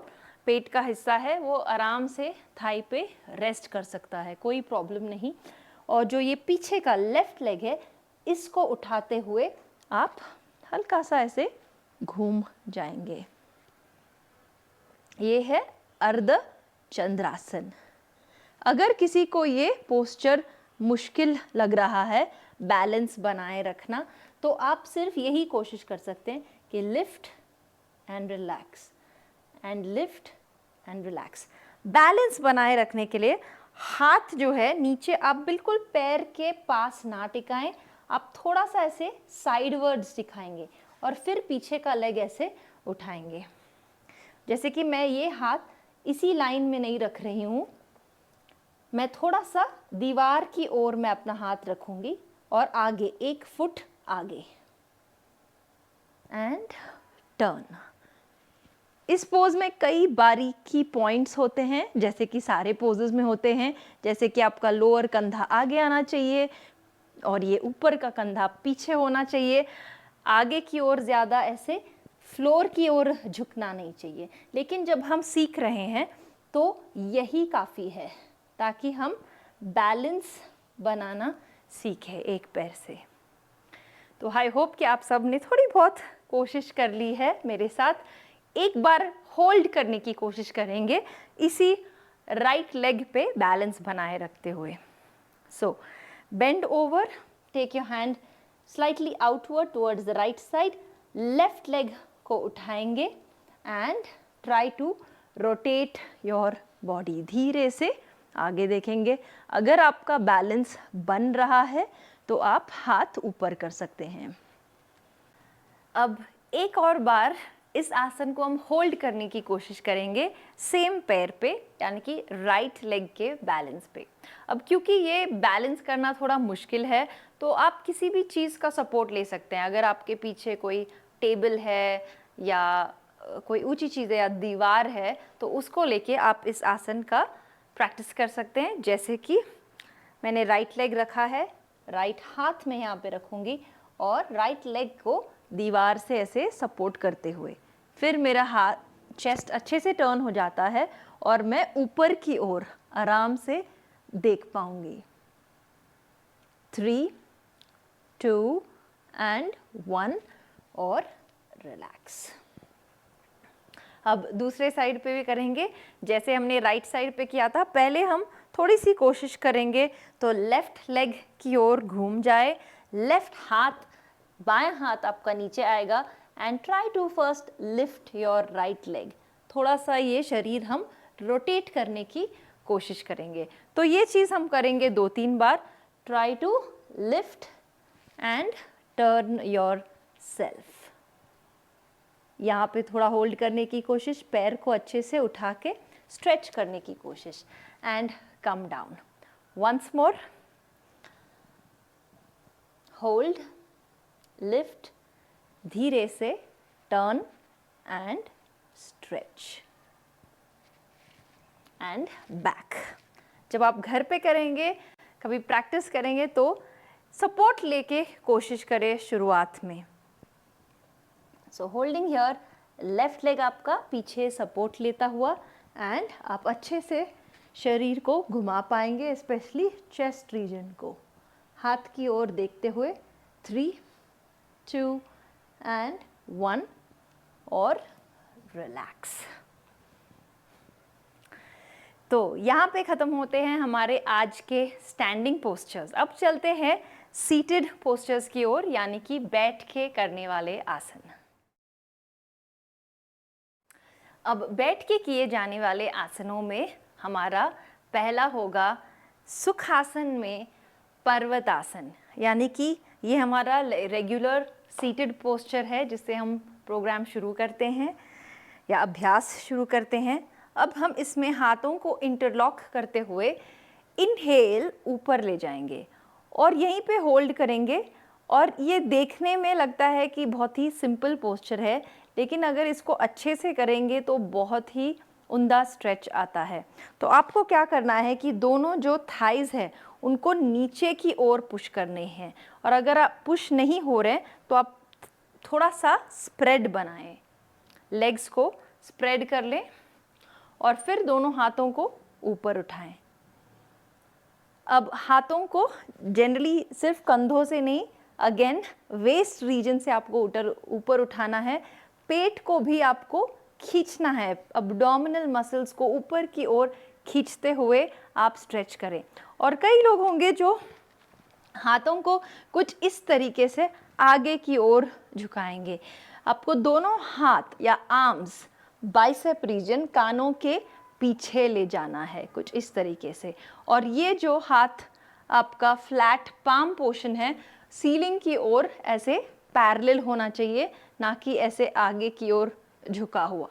[SPEAKER 1] पेट का हिस्सा है वो आराम से थाई पे रेस्ट कर सकता है, कोई प्रॉब्लम नहीं। और जो ये पीछे का लेफ्ट लेग है इसको उठाते हुए आप हल्का सा ऐसे घूम जाएंगे। ये है अर्धचंद्रासन। अगर किसी को ये पोस्चर मुश्किल लग रहा है बैलेंस बनाए रखना, तो आप सिर्फ यही कोशिश कर सकते हैं कि lift and relax and lift and relax. Balance बनाए रखने के लिए हाथ जो है नीचे आप बिल्कुल पैर के पास ना टिकाएं, आप थोड़ा सा ऐसे साइडवर्ड्स दिखाएंगे और फिर पीछे का लेग ऐसे उठाएंगे। जैसे कि मैं ये हाथ इसी लाइन में नहीं रख रही हूँ, मैं थोड़ा सा दीवार की ओर मैं अपना हाथ रखूंगी और आगे 1 फुट आगे एंड टर्न। इस पोज में कई बारीकी पॉइंट्स होते हैं, जैसे कि सारे पोजेस में होते हैं। जैसे कि आपका लोअर कंधा आगे आना चाहिए और ये ऊपर का कंधा पीछे होना चाहिए। आगे की ओर ज़्यादा ऐसे फ्लोर की ओर झुकना नहीं चाहिए। लेकिन जब हम सीख रहे हैं तो यही काफ़ी है ताकि हम बैलेंस बनाना सीखें एक पैर से। तो आई होप कि आप सब ने थोड़ी बहुत कोशिश कर ली है मेरे साथ, एक बार होल्ड करने की कोशिश करेंगे इसी राइट लेग पे बैलेंस बनाए रखते हुए। So bend over, take your hand slightly outward towards the right side, left leg को उठाएंगे and try to rotate your body. धीरे से आगे देखेंगे। अगर आपका बैलेंस बन रहा है तो आप हाथ ऊपर कर सकते हैं। अब एक और बार इस आसन को हम होल्ड करने की कोशिश करेंगे सेम पैर पे, यानी कि राइट लेग के बैलेंस पे। अब क्योंकि ये बैलेंस करना थोड़ा मुश्किल है तो आप किसी भी चीज़ का सपोर्ट ले सकते हैं। अगर आपके पीछे कोई टेबल है या कोई ऊंची चीज़ है या दीवार है तो उसको लेके आप इस आसन का प्रैक्टिस कर सकते हैं। जैसे कि मैंने राइट लेग रखा है, राइट हाथ में यहाँ पे रखूँगी और राइट लेग को दीवार से ऐसे सपोर्ट करते हुए, फिर मेरा हाथ चेस्ट अच्छे से टर्न हो जाता है और मैं ऊपर की ओर आराम से देख पाऊंगी। 3, 2 एंड 1 और रिलैक्स। अब दूसरे साइड पे भी करेंगे जैसे हमने राइट साइड पे किया था। पहले हम थोड़ी सी कोशिश करेंगे तो लेफ्ट लेग की ओर घूम जाए, लेफ्ट हाथ, बायां हाथ आपका नीचे आएगा and try to first lift your right leg. थोड़ा सा ये शरीर हम रोटेट करने की कोशिश करेंगे। तो ये चीज़ हम करेंगे 2-3 बार। Try to lift and turn yourself. यहाँ पे थोड़ा होल्ड करने की कोशिश, पैर को अच्छे से उठा के स्ट्रेच करने की कोशिश and come down. Once more, hold, lift, धीरे से turn and stretch and back. जब आप घर पे करेंगे, कभी प्रैक्टिस करेंगे तो सपोर्ट लेके कोशिश करें शुरुआत में। सो होल्डिंग हियर, लेफ्ट लेग आपका पीछे सपोर्ट लेता हुआ एंड आप अच्छे से शरीर को घुमा पाएंगे, स्पेशली चेस्ट रीजन को, हाथ की ओर देखते हुए। 3, 2 एंड 1 और रिलैक्स। तो यहाँ पे ख़त्म होते हैं हमारे आज के स्टैंडिंग पोस्चर्स। अब चलते हैं सीटेड पोस्चर्स की ओर, यानी कि बैठ के करने वाले आसन। अब बैठ के किए जाने वाले आसनों में हमारा पहला होगा सुखासन में पर्वतासन, यानी कि ये हमारा रेगुलर सीटेड पोस्चर है जिससे हम प्रोग्राम शुरू करते हैं या अभ्यास शुरू करते हैं। अब हम इसमें हाथों को इंटरलॉक करते हुए इनहेल ऊपर ले जाएंगे और यहीं पे होल्ड करेंगे। और ये देखने में लगता है कि बहुत ही सिंपल पोस्चर है, लेकिन अगर इसको अच्छे से करेंगे तो बहुत ही उम्दा स्ट्रेच आता है। तो आपको क्या करना है कि दोनों जो थाइज़ है उनको नीचे की ओर पुश करने हैं, और अगर आप पुश नहीं हो रहे तो आप थोड़ा सा स्प्रेड बनाएं, लेग्स को स्प्रेड कर लें और फिर दोनों हाथों को ऊपर उठाएं। अब हाथों को जनरली सिर्फ कंधों से नहीं, अगेन वेस्ट रीजन से आपको ऊपर उठाना है। पेट को भी आपको खींचना है, अब्डोमिनल मसल्स को ऊपर की ओर खींचते हुए आप स्ट्रेच करें। और कई लोग होंगे जो हाथों को कुछ इस तरीके से आगे की ओर झुकाएंगे। आपको दोनों हाथ या आर्म्स बाइसेप रीजन, कानों के पीछे ले जाना है कुछ इस तरीके से। और ये जो हाथ आपका फ्लैट पाम पोर्शन है, सीलिंग की ओर ऐसे पैरेलल होना चाहिए, ना कि ऐसे आगे की ओर झुका हुआ।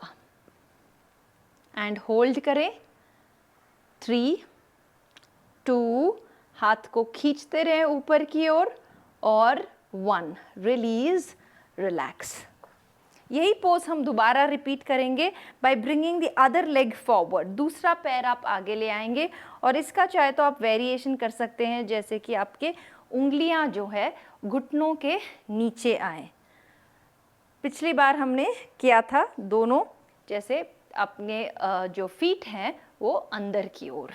[SPEAKER 1] एंड होल्ड करें। 3, 2, हाथ को खींचते रहें ऊपर की ओर और 1, रिलीज, रिलैक्स। यही पोज हम दोबारा रिपीट करेंगे by bringing the other leg forward. दूसरा पैर आप आगे ले आएंगे और इसका चाहे तो आप वेरिएशन कर सकते हैं, जैसे कि आपके उंगलियां जो है घुटनों के नीचे आए। पिछली बार हमने किया था दोनों, जैसे अपने जो फीट हैं वो अंदर की ओर।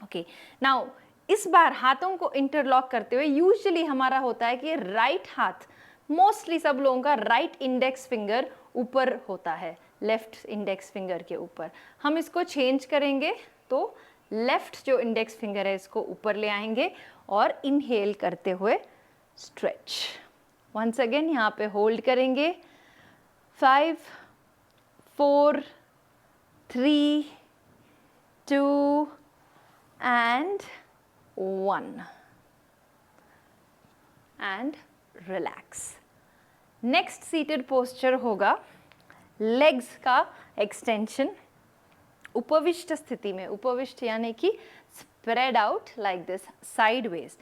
[SPEAKER 1] ओके, नाउ इस बार हाथों को इंटरलॉक करते हुए यूजुअली हमारा होता है कि राइट हाथ मोस्टली सब लोगों का राइट इंडेक्स फिंगर ऊपर होता है, लेफ्ट इंडेक्स फिंगर के ऊपर। हम इसको चेंज करेंगे, तो लेफ्ट जो इंडेक्स फिंगर है इसको ऊपर ले आएंगे और इनहेल करते हुए स्ट्रेच। वंस अगेन यहाँ पे होल्ड करेंगे, 5 4 3 2 and 1 and relax। Next seated posture होगा लेग्स का एक्सटेंशन उपविष्ट स्थिति में। उपविष्ट यानी कि spread out like this sideways.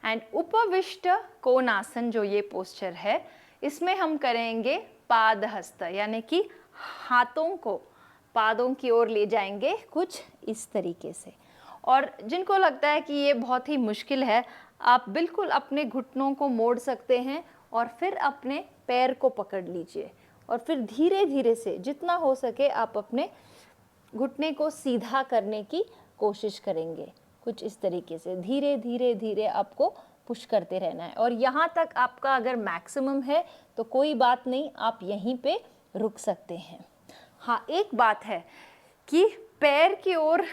[SPEAKER 1] And Upavistha Konasana जो ये पोस्चर है, इसमें हम करेंगे पादहस्त, यानी कि हाथों को पादों की ओर ले जाएंगे कुछ इस तरीके से। और जिनको लगता है कि ये बहुत ही मुश्किल है, आप बिल्कुल अपने घुटनों को मोड़ सकते हैं और फिर अपने पैर को पकड़ लीजिए और फिर धीरे धीरे से जितना हो सके आप अपने घुटने को सीधा करने की कोशिश करेंगे। कुछ इस तरीके से धीरे धीरे धीरे आपको पुश करते रहना है। और यहाँ तक आपका अगर मैक्सिमम है तो कोई बात नहीं, आप यहीं पे रुक सकते हैं। हाँ, एक बात है कि पैर की ओर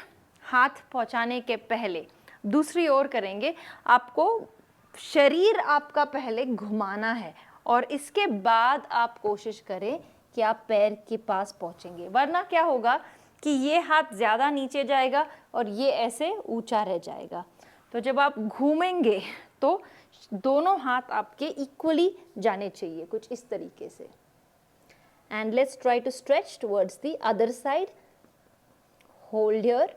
[SPEAKER 1] हाथ पहुँचाने के पहले दूसरी ओर करेंगे, आपको शरीर आपका पहले घुमाना है और इसके बाद आप कोशिश करें कि आप पैर के पास पहुँचेंगे। वरना क्या होगा कि ये हाथ ज़्यादा नीचे जाएगा और ये ऐसे ऊंचा रह जाएगा। तो जब आप घूमेंगे तो दोनों हाथ आपके इक्वली जाने चाहिए, कुछ इस तरीके से। And let's try to stretch towards the other side. Hold here,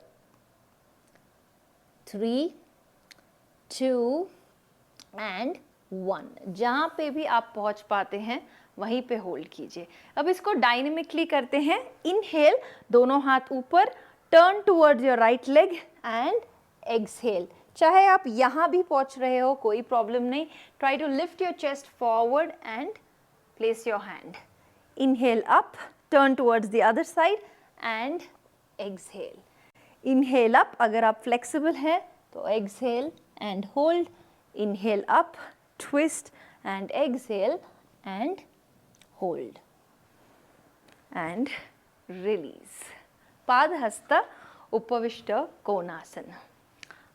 [SPEAKER 1] 3 2 and 1। जहाँ पे भी आप पहुँच पाते हैं वहीं पे होल्ड कीजिए। अब इसको डायनेमिकली करते हैं। इनहेल, दोनों हाथ ऊपर, turn towards your right leg and exhale. चाहे आप यहाँ भी पहुँच रहे हो कोई प्रॉब्लम नहीं। Try to lift your chest forward and place your hand. Inhale up, turn towards the other side and exhale. Inhale up, अगर आप फ्लेक्सिबल हैं तो exhale and hold. Inhale up, twist and exhale and hold and release। Padahasta Upavistha Konasana.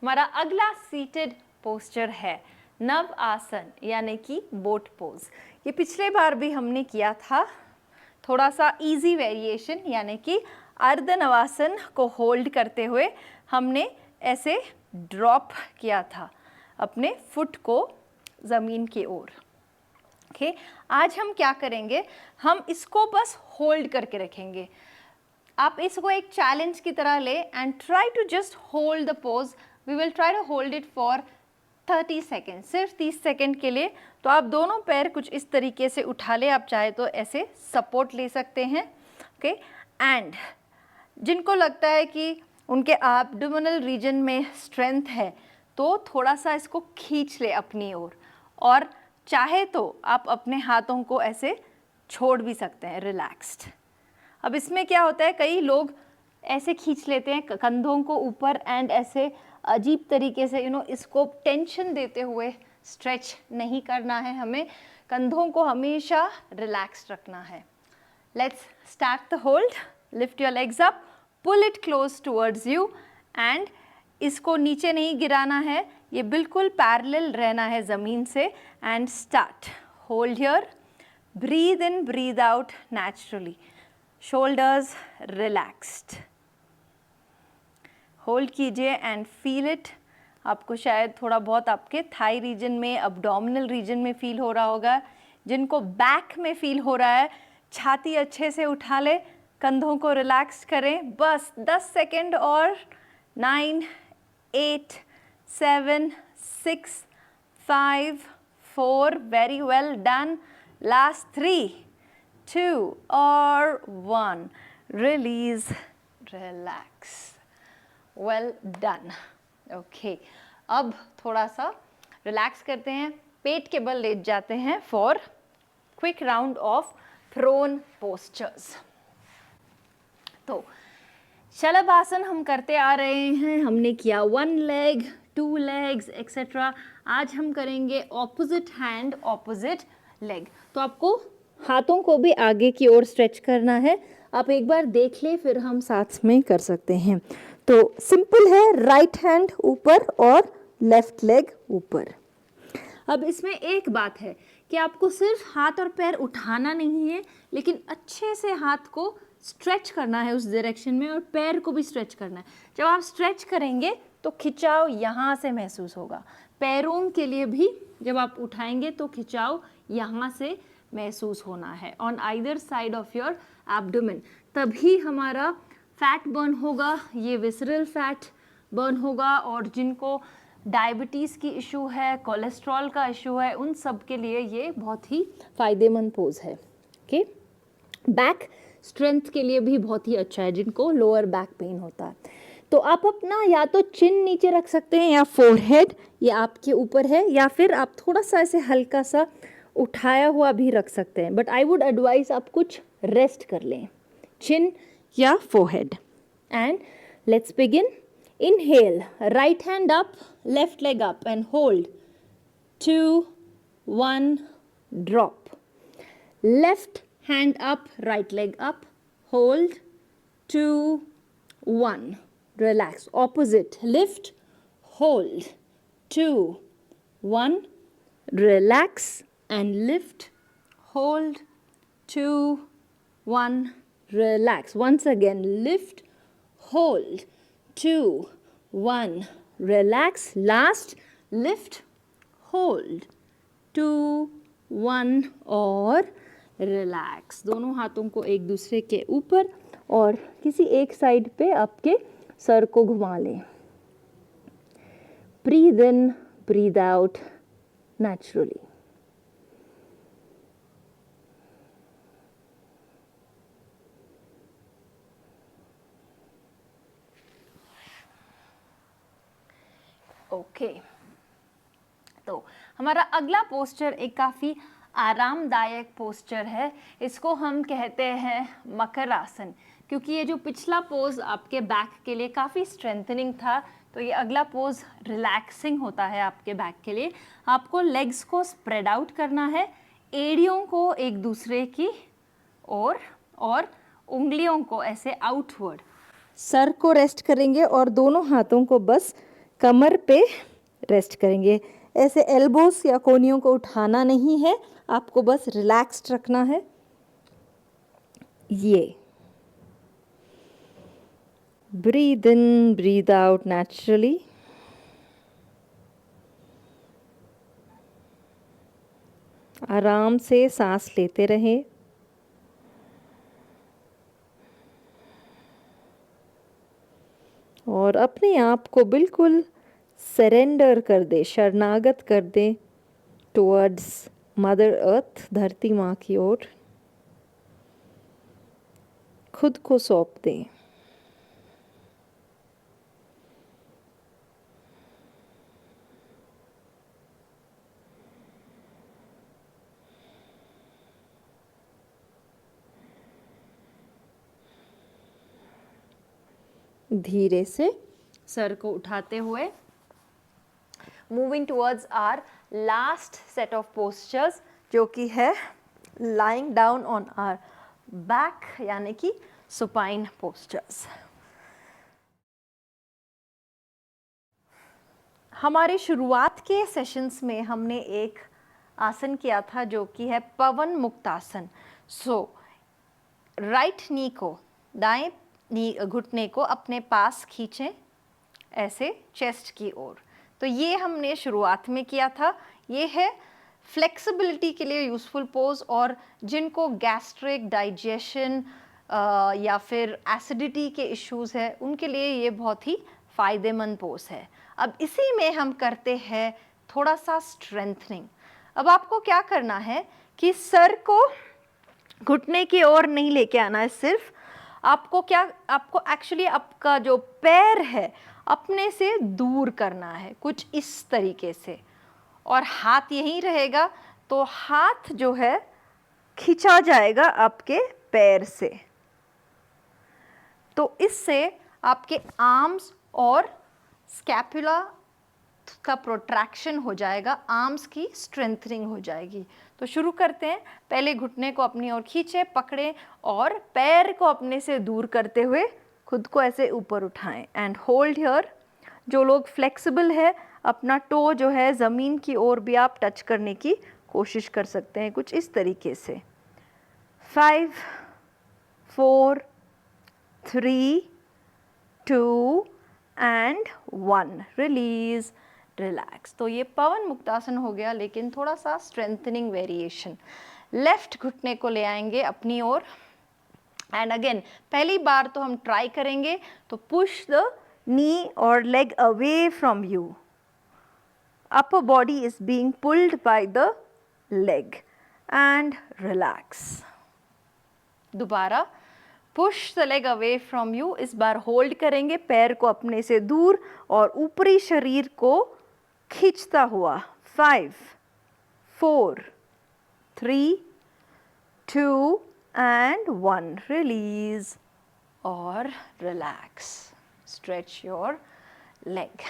[SPEAKER 1] हमारा अगला seated posture है नव आसन, यानी कि बोट पोज। ये पिछले बार भी हमने किया था, थोड़ा सा इजी वेरिएशन, यानी कि अर्धनवासन को होल्ड करते हुए हमने ऐसे ड्रॉप किया था अपने फुट को ज़मीन की ओर। ओके, आज हम क्या करेंगे, हम इसको बस होल्ड करके रखेंगे। आप इसको एक चैलेंज की तरह ले and try to just hold the pose. We will try to hold it for 30 second, सिर्फ 30 सेकेंड के लिए। तो आप दोनों पैर कुछ इस तरीके से उठा ले, आप चाहे तो ऐसे सपोर्ट ले सकते हैं। ओके, एंड जिनको लगता है कि उनके एब्डोमिनल रीजन में स्ट्रेंथ है तो थोड़ा सा इसको खींच ले अपनी ओर, और चाहे तो आप अपने हाथों को ऐसे छोड़ भी सकते हैं रिलैक्स्ड। अब इसमें क्या होता है, कई लोग ऐसे खींच लेते हैं कंधों को ऊपर एंड ऐसे अजीब तरीके से इसको टेंशन देते हुए स्ट्रेच नहीं करना है। हमें कंधों को हमेशा रिलैक्स्ड रखना है। Let's start the hold. Lift your legs up, pull it close towards you and इसको नीचे नहीं गिराना है, ये बिल्कुल पैरेलल रहना है ज़मीन से। And start. Hold here, breathe in breathe out naturally, shoulders relaxed. Hold कीजिए एंड फील इट। आपको शायद थोड़ा बहुत आपके थाई रीजन में, अब्डोमिनल रीजन में फील हो रहा होगा। जिनको बैक में फील हो रहा है, छाती अच्छे से उठा ले, कंधों को रिलैक्स करें। बस 10 सेकेंड और। 9 8 7 6 5 4, very well done. Last 3 2 or 1, release, relax, well done। okay, अब थोड़ा सा रिलैक्स करते हैं, पेट के बल लेट जाते हैं for quick round of prone postures. तो शलभासन हम करते आ रहे हैं, हमने किया 1 लेग, 2 legs एक्सेट्रा। आज हम करेंगे ऑपोजिट हैंड ऑपोजिट लेग। तो आपको हाथों को भी आगे की ओर स्ट्रेच करना है। आप एक बार देख ले, फिर हम साथ में कर सकते हैं। तो सिंपल है, राइट हैंड ऊपर और लेफ्ट लेग ऊपर। अब इसमें एक बात है कि आपको सिर्फ हाथ और पैर उठाना नहीं है, लेकिन अच्छे से हाथ को स्ट्रेच करना है उस डायरेक्शन में, और पैर को भी स्ट्रेच करना है। जब आप स्ट्रेच करेंगे तो खिंचाव यहाँ से महसूस होगा। पैरों के लिए भी जब आप उठाएंगे तो खिंचाव यहाँ से महसूस होना है, on either side of your abdomen. तभी हमारा फैट बर्न होगा, ये विसरल फैट बर्न होगा। और जिनको डायबिटीज़ की इशू है, कोलेस्ट्रॉल का इशू है, उन सब के लिए ये बहुत ही फ़ायदेमंद पोज है। ओके, बैक स्ट्रेंथ के लिए भी बहुत ही अच्छा है, जिनको लोअर बैक पेन होता है। तो आप अपना या तो चिन नीचे रख सकते हैं, या फोरहेड ये आपके ऊपर है, या फिर आप थोड़ा सा ऐसे हल्का सा उठाया हुआ भी रख सकते हैं। बट आई वुड एडवाइज आप कुछ रेस्ट कर लें, चिन या forehead. And let's begin. Inhale, right hand up, left leg up, and hold. 2, 1, drop. Left hand up, right leg up, hold. 2, 1, relax. Opposite, lift, hold. 2, 1, relax and lift, hold. 2, 1, relax. Once again, lift, hold. 2, 1, relax. Last, lift, hold. 2, 1 और relax. दोनों हाथों को एक दूसरे के ऊपर और किसी एक साइड पे आपके सर को घुमा लें। Breathe in, breathe out naturally. Okay, तो हमारा अगला पोस्चर एक काफ़ी आरामदायक पोस्चर है। इसको हम कहते हैं मकर आसन, क्योंकि ये जो पिछला पोज आपके बैक के लिए काफ़ी स्ट्रेंथनिंग था, तो ये अगला पोज रिलैक्सिंग होता है आपके बैक के लिए। आपको लेग्स को स्प्रेड आउट करना है, एड़ियों को एक दूसरे की ओर और उंगलियों को ऐसे आउटवर्ड। सर को रेस्ट करेंगे और दोनों हाथों को बस कमर पे रेस्ट करेंगे। ऐसे एल्बोस या कोहनियों को उठाना नहीं है, आपको बस रिलैक्स्ड रखना है। ये breathe in, breathe out naturally. आराम से सांस लेते रहें। और अपने आप को बिल्कुल सरेंडर कर दे, शरणागत कर दे टुवर्ड्स मदर अर्थ, धरती माँ की ओर खुद को सौंप दें। धीरे से सर को उठाते हुए moving towards our last set of postures, जो कि है lying down on our back, यानी कि सुपाइन पोस्चर्स। हमारे शुरुआत के सेशंस में हमने एक आसन किया था जो कि है पवन मुक्तासन। सो राइट नी को, दाएं नी घुटने को अपने पास खींचें ऐसे चेस्ट की ओर। तो ये हमने शुरुआत में किया था। ये है फ्लेक्सिबिलिटी के लिए यूज़फुल पोज, और जिनको गैस्ट्रिक, डाइजेशन या फिर एसिडिटी के इश्यूज़ है उनके लिए ये बहुत ही फ़ायदेमंद पोज है। अब इसी में हम करते हैं थोड़ा सा स्ट्रेंथनिंग। अब आपको क्या करना है कि सर को घुटने की ओर नहीं लेके आना है, सिर्फ आपको एक्चुअली आपका जो पैर है अपने से दूर करना है, कुछ इस तरीके से, और हाथ यहीं रहेगा। तो हाथ जो है खींचा जाएगा आपके पैर से, तो इससे आपके आर्म्स और स्कैपुला का प्रोट्रैक्शन हो जाएगा, आर्म्स की स्ट्रेंथनिंग हो जाएगी। तो शुरू करते हैं। पहले घुटने को अपनी ओर खींचे, पकड़ें और पैर को अपने से दूर करते हुए खुद को ऐसे ऊपर उठाएं एंड होल्ड हियर। जो लोग फ्लेक्सिबल है, अपना टो जो है ज़मीन की ओर भी आप टच करने की कोशिश कर सकते हैं, कुछ इस तरीके से। 5 4 3 2 एंड 1, रिलीज, रिलैक्स। तो ये पवन मुक्तासन हो गया, लेकिन थोड़ा सा स्ट्रेंथनिंग वेरिएशन। लेफ्ट घुटने को ले आएंगे अपनी ओर एंड अगेन पहली बार तो हम ट्राई करेंगे तो पुश द नी और leg away from you, upper body is being pulled by the leg and relax. दोबारा push the leg away from you, इस बार होल्ड करेंगे पैर को अपने से दूर और ऊपरी शरीर को खींचता हुआ। 5 4 3 2 and 1, release और relax, stretch your leg।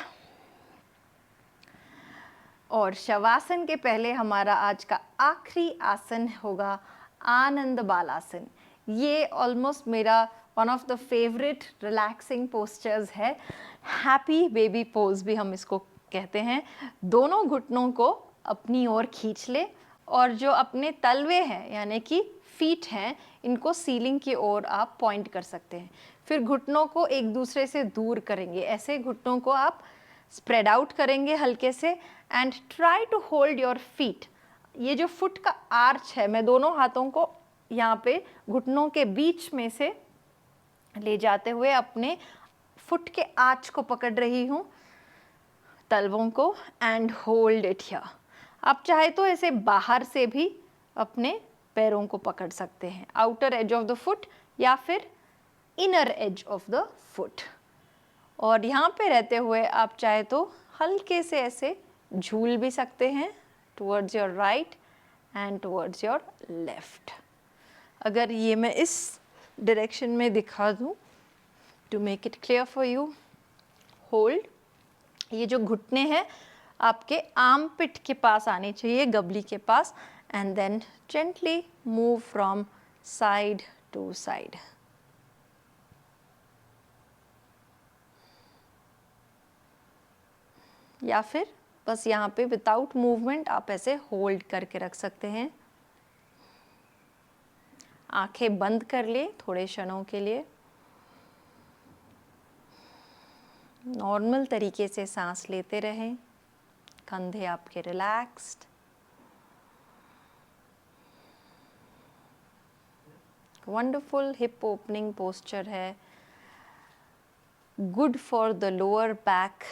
[SPEAKER 1] और शवासन के पहले हमारा आज का आखिरी आसन होगा आनंद बालासन। ये ऑलमोस्ट मेरा one of the favourite relaxing postures है। हैप्पी बेबी पोज भी हम इसको कहते हैं। दोनों घुटनों को अपनी ओर खींच ले और जो अपने तलवे हैं यानी कि फीट हैं, इनको सीलिंग की ओर आप पॉइंट कर सकते हैं। फिर घुटनों को एक दूसरे से दूर करेंगे, ऐसे घुटनों को आप स्प्रेड आउट करेंगे हल्के से and try to hold your feet. ये जो फुट का आर्च है, मैं दोनों हाथों को यहाँ पे घुटनों के बीच में से ले जाते हुए अपने फुट के आर्च को पकड़ रही हूँ, तलवों को, एंड होल्ड इट हियर। आप चाहे तो ऐसे बाहर से भी अपने पैरों को पकड़ सकते हैं, outer as of the foot या फिर inner as of the foot. और यहाँ पे रहते हुए आप चाहे तो हल्के से ऐसे झूल भी सकते हैं towards your right and towards your left. अगर ये मैं इस डायरेक्शन में दिखा दूँ to make it clear for you, hold. ये जो घुटने हैं आपके आर्म पिट के पास आने चाहिए, गबली के पास, and then gently move from side to side. या फिर बस यहाँ पे विदाउट मूवमेंट आप ऐसे होल्ड करके रख सकते हैं। आंखें बंद कर ले थोड़े क्षणों के लिए। नॉर्मल तरीके से सांस लेते रहें, कंधे आपके relaxed. Wonderful hip opening posture है, good for the lower back.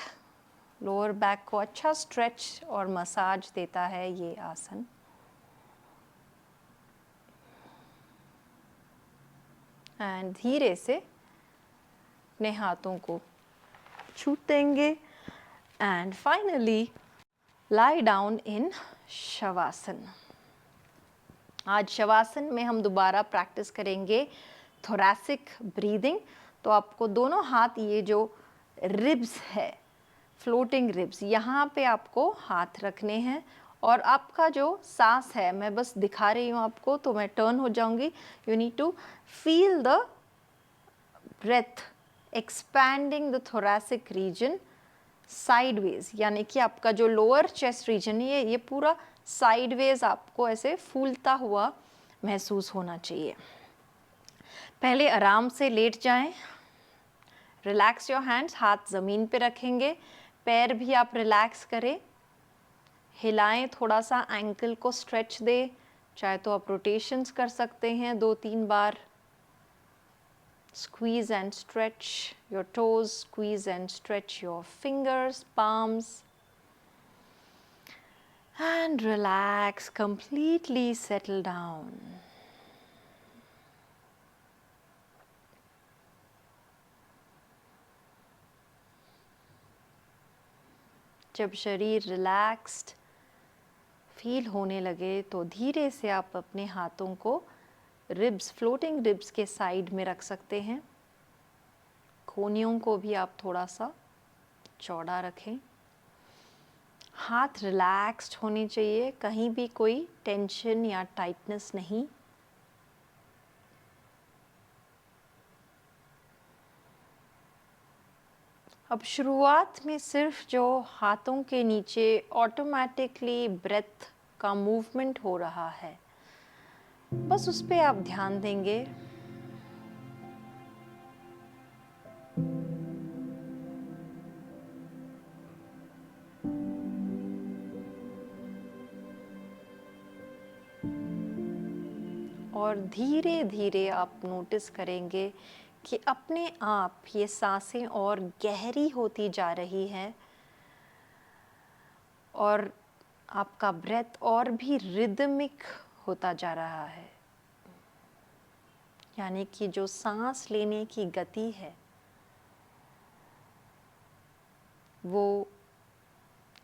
[SPEAKER 1] Lower back को अच्छा स्ट्रेच और मसाज देता है ये आसन। एंड धीरे से अपने हाथों को छू देंगे and finally lie down in shavasana. आज शवासन में हम दोबारा प्रैक्टिस करेंगे थोरैसिक ब्रीदिंग। तो आपको दोनों हाथ, ये जो रिब्स है, फ्लोटिंग रिब्स, यहाँ पे आपको हाथ रखने हैं और आपका जो सांस है, मैं बस दिखा रही हूँ आपको, तो मैं टर्न हो जाऊंगी। You need to feel the breath expanding the thoracic region sideways, यानी कि आपका जो लोअर चेस्ट रीजन है ये पूरा साइडवेज आपको ऐसे फूलता हुआ महसूस होना चाहिए। पहले आराम से लेट जाएं, रिलैक्स योर हैंड्स, हाथ ज़मीन पे रखेंगे, पैर भी आप रिलैक्स करें, हिलाएं थोड़ा सा, एंकल को स्ट्रेच दें, चाहे तो आप रोटेशंस कर सकते हैं 2-3 बार। Squeeze and stretch your toes, squeeze and stretch your fingers, palms, and relax, completely settle down. जब शरीर रिलैक्स्ड फील होने लगे तो धीरे से आप अपने हाथों को रिब्स, फ्लोटिंग रिब्स के साइड में रख सकते हैं। कोहनियों को भी आप थोड़ा सा चौड़ा रखें।
[SPEAKER 2] हाथ रिलैक्स्ड होने चाहिए, कहीं भी कोई टेंशन या टाइटनेस नहीं। अब शुरुआत में सिर्फ जो हाथों के नीचे ऑटोमेटिकली ब्रेथ का मूवमेंट हो रहा है, बस उस पे आप ध्यान देंगे। और धीरे धीरे आप नोटिस करेंगे कि अपने आप ये सांसें और गहरी होती जा रही हैं और आपका ब्रेथ और भी रिदमिक होता जा रहा है। यानी कि जो सांस लेने की गति है वो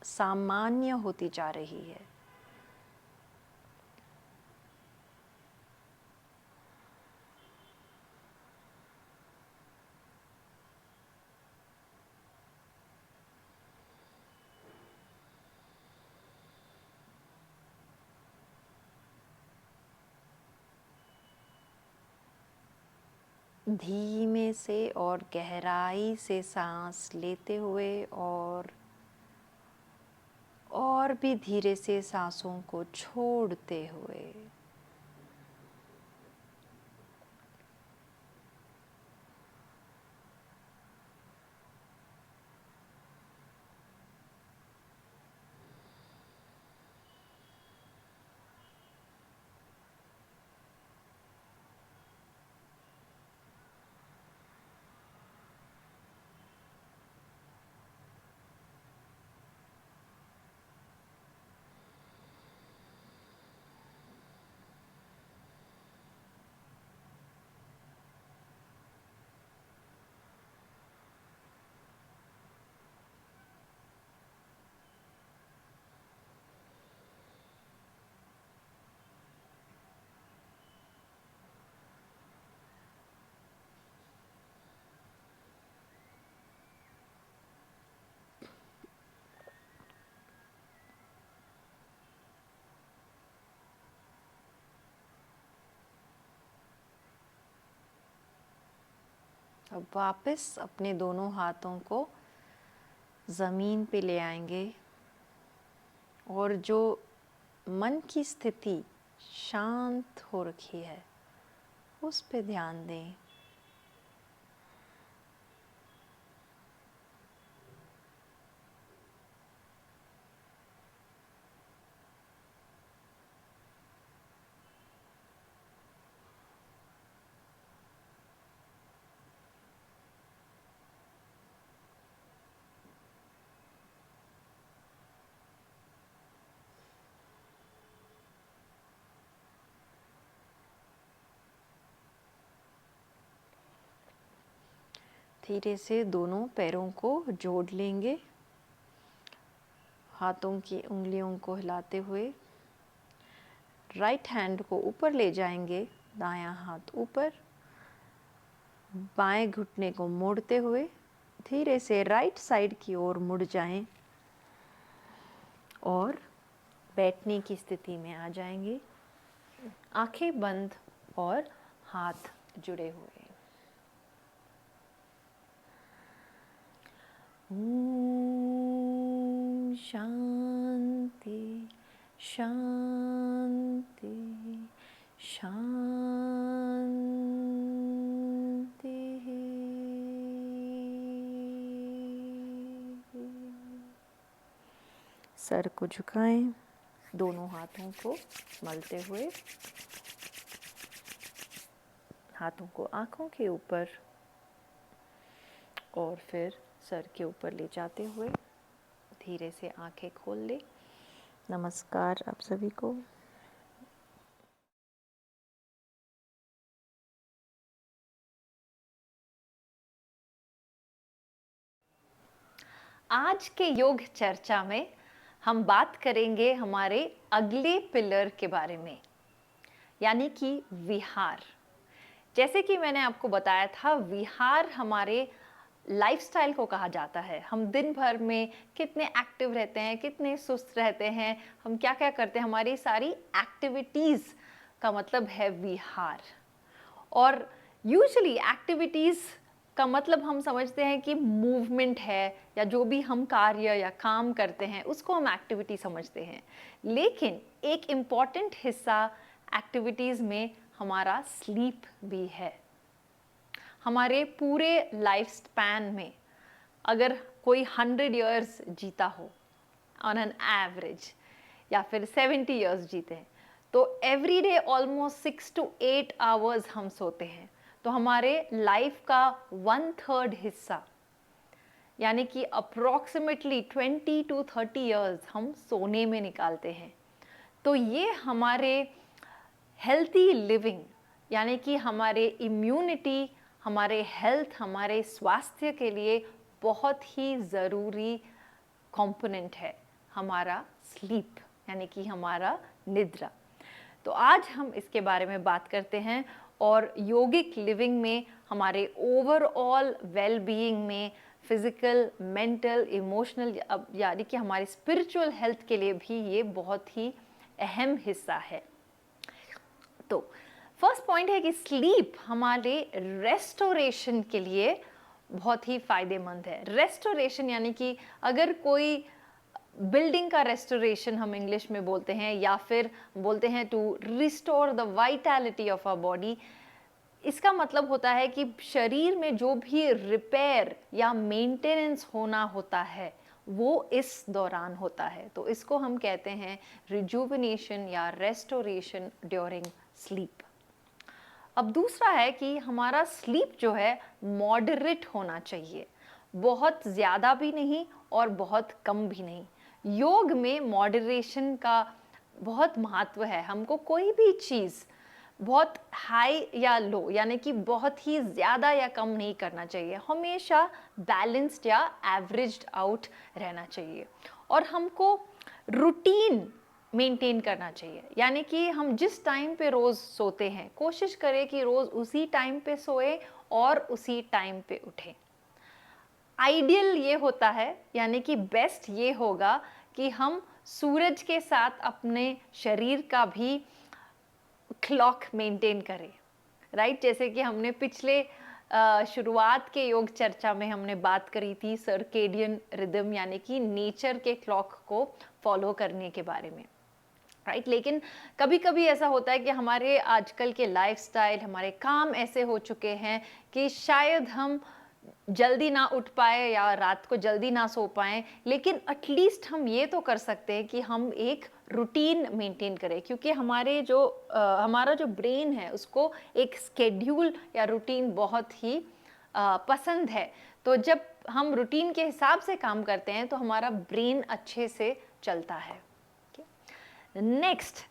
[SPEAKER 2] सामान्य होती जा रही है। धीमे से और गहराई से सांस लेते हुए और भी धीरे से सांसों को छोड़ते हुए अब वापस अपने दोनों हाथों को ज़मीन पे ले आएंगे और जो मन की स्थिति शांत हो रखी है उस पे ध्यान दें। धीरे से दोनों पैरों को जोड़ लेंगे, हाथों की उंगलियों को हिलाते हुए राइट हैंड को ऊपर ले जाएंगे, दायां हाथ ऊपर, बाएं घुटने को मोड़ते हुए धीरे से राइट साइड की ओर मुड़ जाएं और बैठने की स्थिति में आ जाएंगे, आंखें बंद और हाथ जुड़े हुए। ओम शांति शांति शांति। सर को झुकाएं, दोनों हाथों को मलते हुए, हाथों को आंखों के ऊपर और फिर सर के ऊपर ले जाते हुए धीरे से आंखें खोल ले। नमस्कार आप सभी को।
[SPEAKER 1] आज के योग चर्चा में हम बात करेंगे हमारे अगले पिलर के बारे में, यानी कि विहार। जैसे कि मैंने आपको बताया था, विहार हमारे लाइफस्टाइल को कहा जाता है। हम दिन भर में कितने एक्टिव रहते हैं, कितने सुस्त रहते हैं, हम क्या क्या करते हैं, हमारी सारी एक्टिविटीज़ का मतलब है विहार। और यूजुअली एक्टिविटीज़ का मतलब हम समझते हैं कि मूवमेंट है, या जो भी हम कार्य या काम करते हैं उसको हम एक्टिविटी समझते हैं। लेकिन एक इम्पॉर्टेंट हिस्सा एक्टिविटीज़ में हमारा स्लीप भी है। हमारे पूरे लाइफ स्पैन में अगर कोई 100 इयर्स जीता हो ऑन एन एवरेज, या फिर 70 इयर्स जीते हैं, तो every day almost 6 to 8 hours हम सोते हैं। तो हमारे लाइफ का 1/3 हिस्सा, यानी कि अप्रॉक्सीमेटली 20 to 30 इयर्स हम सोने में निकालते हैं। तो ये हमारे हेल्थी लिविंग, यानी कि हमारे इम्यूनिटी, हमारे हेल्थ, हमारे स्वास्थ्य के लिए बहुत ही ज़रूरी कंपोनेंट है हमारा स्लीप, यानी कि हमारा निद्रा। तो आज हम इसके बारे में बात करते हैं, और योगिक लिविंग में हमारे ओवरऑल वेल बीइंग में फिजिकल, मेंटल, इमोशनल, यानी कि हमारे स्पिरिचुअल हेल्थ के लिए भी ये बहुत ही अहम हिस्सा है। तो फर्स्ट पॉइंट है कि स्लीप हमारे रेस्टोरेशन के लिए बहुत ही फायदेमंद है। रेस्टोरेशन यानी कि अगर कोई बिल्डिंग का रेस्टोरेशन हम इंग्लिश में बोलते हैं, या फिर बोलते हैं to restore the vitality of our body, इसका मतलब होता है कि शरीर में जो भी रिपेयर या मेंटेनेंस होना होता है वो इस दौरान होता है। तो इसको हम कहते हैं रिजुविनेशन या रेस्टोरेशन ड्यूरिंग स्लीप। अब दूसरा है कि हमारा स्लीप जो है मॉडरेट होना चाहिए, बहुत ज़्यादा भी नहीं और बहुत कम भी नहीं। योग में मॉडरेशन का बहुत महत्व है। हमको कोई भी चीज़ बहुत हाई या लो, यानी कि बहुत ही ज़्यादा या कम नहीं करना चाहिए, हमेशा बैलेंस्ड या एवरेज्ड आउट रहना चाहिए। और हमको रूटीन मेंटेन करना चाहिए, यानी कि हम जिस टाइम पे रोज़ सोते हैं कोशिश करें कि रोज़ उसी टाइम पे सोए और उसी टाइम पे उठें। आइडियल ये होता है, यानी कि बेस्ट ये होगा कि हम सूरज के साथ अपने शरीर का भी क्लॉक मेंटेन करें, राइट। जैसे कि हमने पिछले शुरुआत के योग चर्चा में हमने बात करी थी सर्केडियन रिदम, यानी कि नेचर के क्लॉक को फॉलो करने के बारे में, राइट। लेकिन कभी कभी ऐसा होता है कि हमारे आजकल के लाइफस्टाइल, हमारे काम ऐसे हो चुके हैं कि शायद हम जल्दी ना उठ पाए या रात को जल्दी ना सो पाएं, लेकिन एटलीस्ट हम ये तो कर सकते हैं कि हम एक रूटीन मेंटेन करें, क्योंकि हमारा जो ब्रेन है उसको एक स्केड्यूल या रूटीन बहुत ही पसंद है। तो जब हम रूटीन के हिसाब से काम करते हैं तो हमारा ब्रेन अच्छे से चलता है। Next,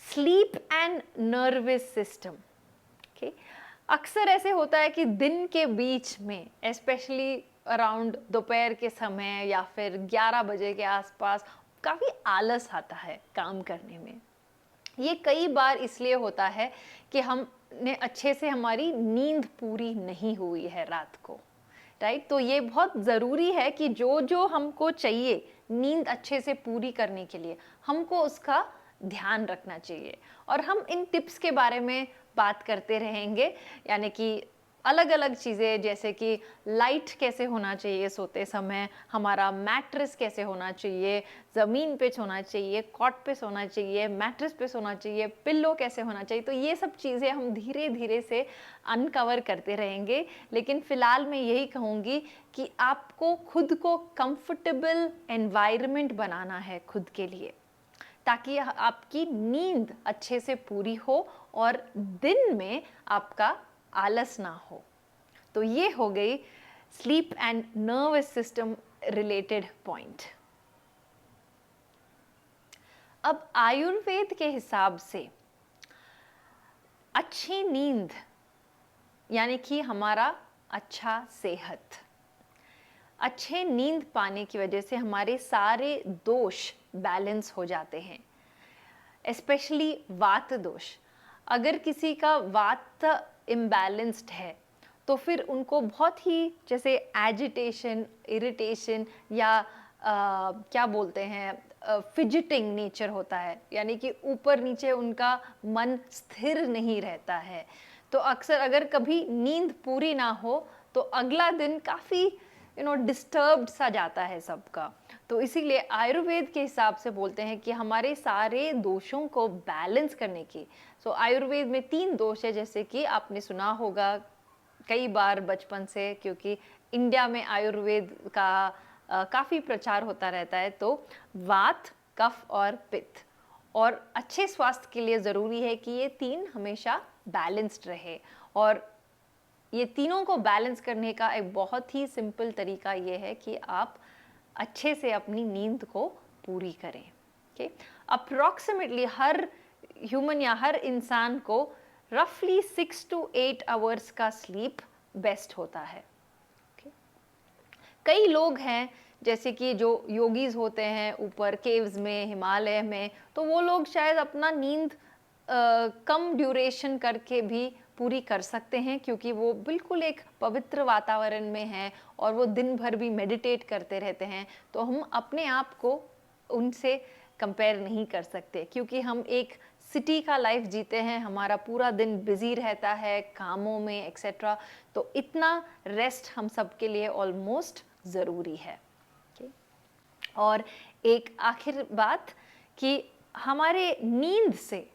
[SPEAKER 1] sleep and nervous system. अक्सर ऐसे होता है कि दिन के बीच में, स्पेशली अराउंड दोपहर के समय या फिर 11 बजे के आसपास, काफ़ी आलस आता है काम करने में। ये कई बार इसलिए होता है कि हमने अच्छे से, हमारी नींद पूरी नहीं हुई है रात को, राइट। तो ये बहुत ज़रूरी है कि जो जो हमको चाहिए नींद अच्छे से पूरी करने के लिए, हमको उसका ध्यान रखना चाहिए। और हम इन टिप्स के बारे में बात करते रहेंगे, यानी कि अलग अलग चीज़ें, जैसे कि लाइट कैसे होना चाहिए सोते समय, हमारा मैट्रेस कैसे होना चाहिए, ज़मीन पे सोना चाहिए, कॉट पे सोना चाहिए, मैट्रेस पे सोना चाहिए, पिल्लो कैसे होना चाहिए। तो ये सब चीज़ें हम धीरे धीरे से अनकवर करते रहेंगे। लेकिन फ़िलहाल मैं यही कहूँगी कि आपको खुद को कंफर्टेबल एनवायरनमेंट बनाना है खुद के लिए, ताकि आपकी नींद अच्छे से पूरी हो और दिन में आपका आलस ना हो। तो ये हो गई sleep and nervous system related point. अब आयुर्वेद के हिसाब से अच्छी नींद, यानी कि हमारा अच्छा सेहत, अच्छे नींद पाने की वजह से हमारे सारे दोष बैलेंस हो जाते हैं, स्पेशली वात दोष। अगर किसी का वात इम्बैलेंस्ड है तो फिर उनको बहुत ही जैसे एजिटेशन, इरिटेशन या क्या बोलते हैं फिजिटिंग नेचर होता है, यानी कि ऊपर नीचे उनका मन स्थिर नहीं रहता है। तो अक्सर अगर कभी नींद पूरी ना हो तो अगला दिन काफ़ी डिस्टर्ब्ड सा जाता है सबका। तो इसीलिए आयुर्वेद के हिसाब से बोलते हैं कि हमारे सारे दोषों को बैलेंस करने की, आयुर्वेद में 3 दोष है, जैसे कि आपने सुना होगा कई बार बचपन से, क्योंकि इंडिया में आयुर्वेद का काफ़ी प्रचार होता रहता है। तो वात, कफ और पित्त, और अच्छे स्वास्थ्य के लिए ज़रूरी है कि ये 3 हमेशा बैलेंस्ड रहे। और ये तीनों को बैलेंस करने का एक बहुत ही सिंपल तरीका ये है कि आप अच्छे से अपनी नींद को पूरी करें। ओके, अप्रॉक्सीमेटली हर ह्यूमन या हर इंसान को रफली 6 to 8 आवर्स का स्लीप बेस्ट होता है। कई लोग हैं जैसे कि जो योगीज होते हैं ऊपर केव्स में, हिमालय में, तो वो लोग शायद अपना नींद कम ड्यूरेशन करके भी पूरी कर सकते हैं, क्योंकि वो बिल्कुल एक पवित्र वातावरण में हैं और वो दिन भर भी मेडिटेट करते रहते हैं। तो हम अपने आप को उनसे कंपेयर नहीं कर सकते, क्योंकि हम एक सिटी का लाइफ जीते हैं, हमारा पूरा दिन बिजी रहता है कामों में एक्सेट्रा। तो इतना रेस्ट हम सब के लिए ऑलमोस्ट ज़रूरी है। और एक आखिर बात कि हमारे नींद से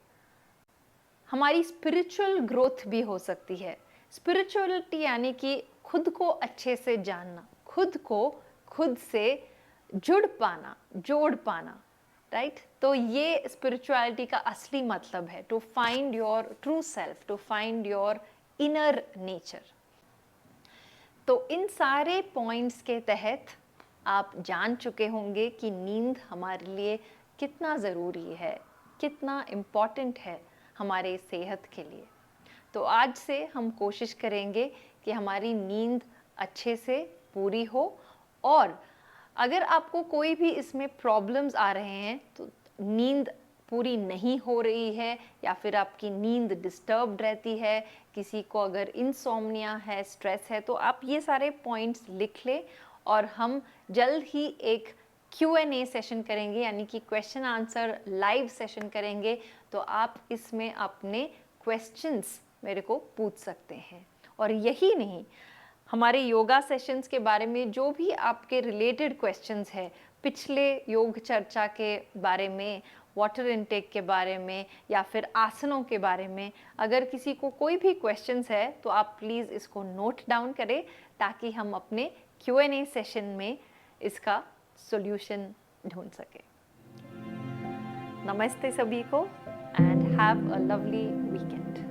[SPEAKER 1] हमारी स्पिरिचुअल ग्रोथ भी हो सकती है। स्पिरिचुअलिटी यानी कि खुद को अच्छे से जानना, खुद को खुद से जुड़ पाना, जोड़ पाना, राइट? तो ये स्पिरिचुअलिटी का असली मतलब है, to find your true self, to find your inner nature. तो इन सारे पॉइंट्स के तहत आप जान चुके होंगे कि नींद हमारे लिए कितना ज़रूरी है, कितना इम्पॉर्टेंट है हमारे सेहत के लिए। तो आज से हम कोशिश करेंगे कि हमारी नींद अच्छे से पूरी हो, और अगर आपको कोई भी इसमें प्रॉब्लम्स आ रहे हैं, तो नींद पूरी नहीं हो रही है या फिर आपकी नींद डिस्टर्ब्ड रहती है, किसी को अगर इंसोम्निया है, स्ट्रेस है, तो आप ये सारे पॉइंट्स लिख लें और हम जल्द ही एक Q&A सेशन करेंगे, यानी कि क्वेश्चन आंसर लाइव सेशन करेंगे। तो आप इसमें अपने क्वेश्चंस मेरे को पूछ सकते हैं। और यही नहीं, हमारे योगा सेशंस के बारे में जो भी आपके रिलेटेड क्वेश्चंस है, पिछले योग चर्चा के बारे में, वाटर इनटेक के बारे में, या फिर आसनों के बारे में, अगर किसी को कोई भी क्वेश्चंस है तो आप प्लीज़ इसको नोट डाउन करें, ताकि हम अपने Q&A सेशन में इसका सॉल्यूशन ढूंढ सके। नमस्ते सभी को, and have a lovely weekend.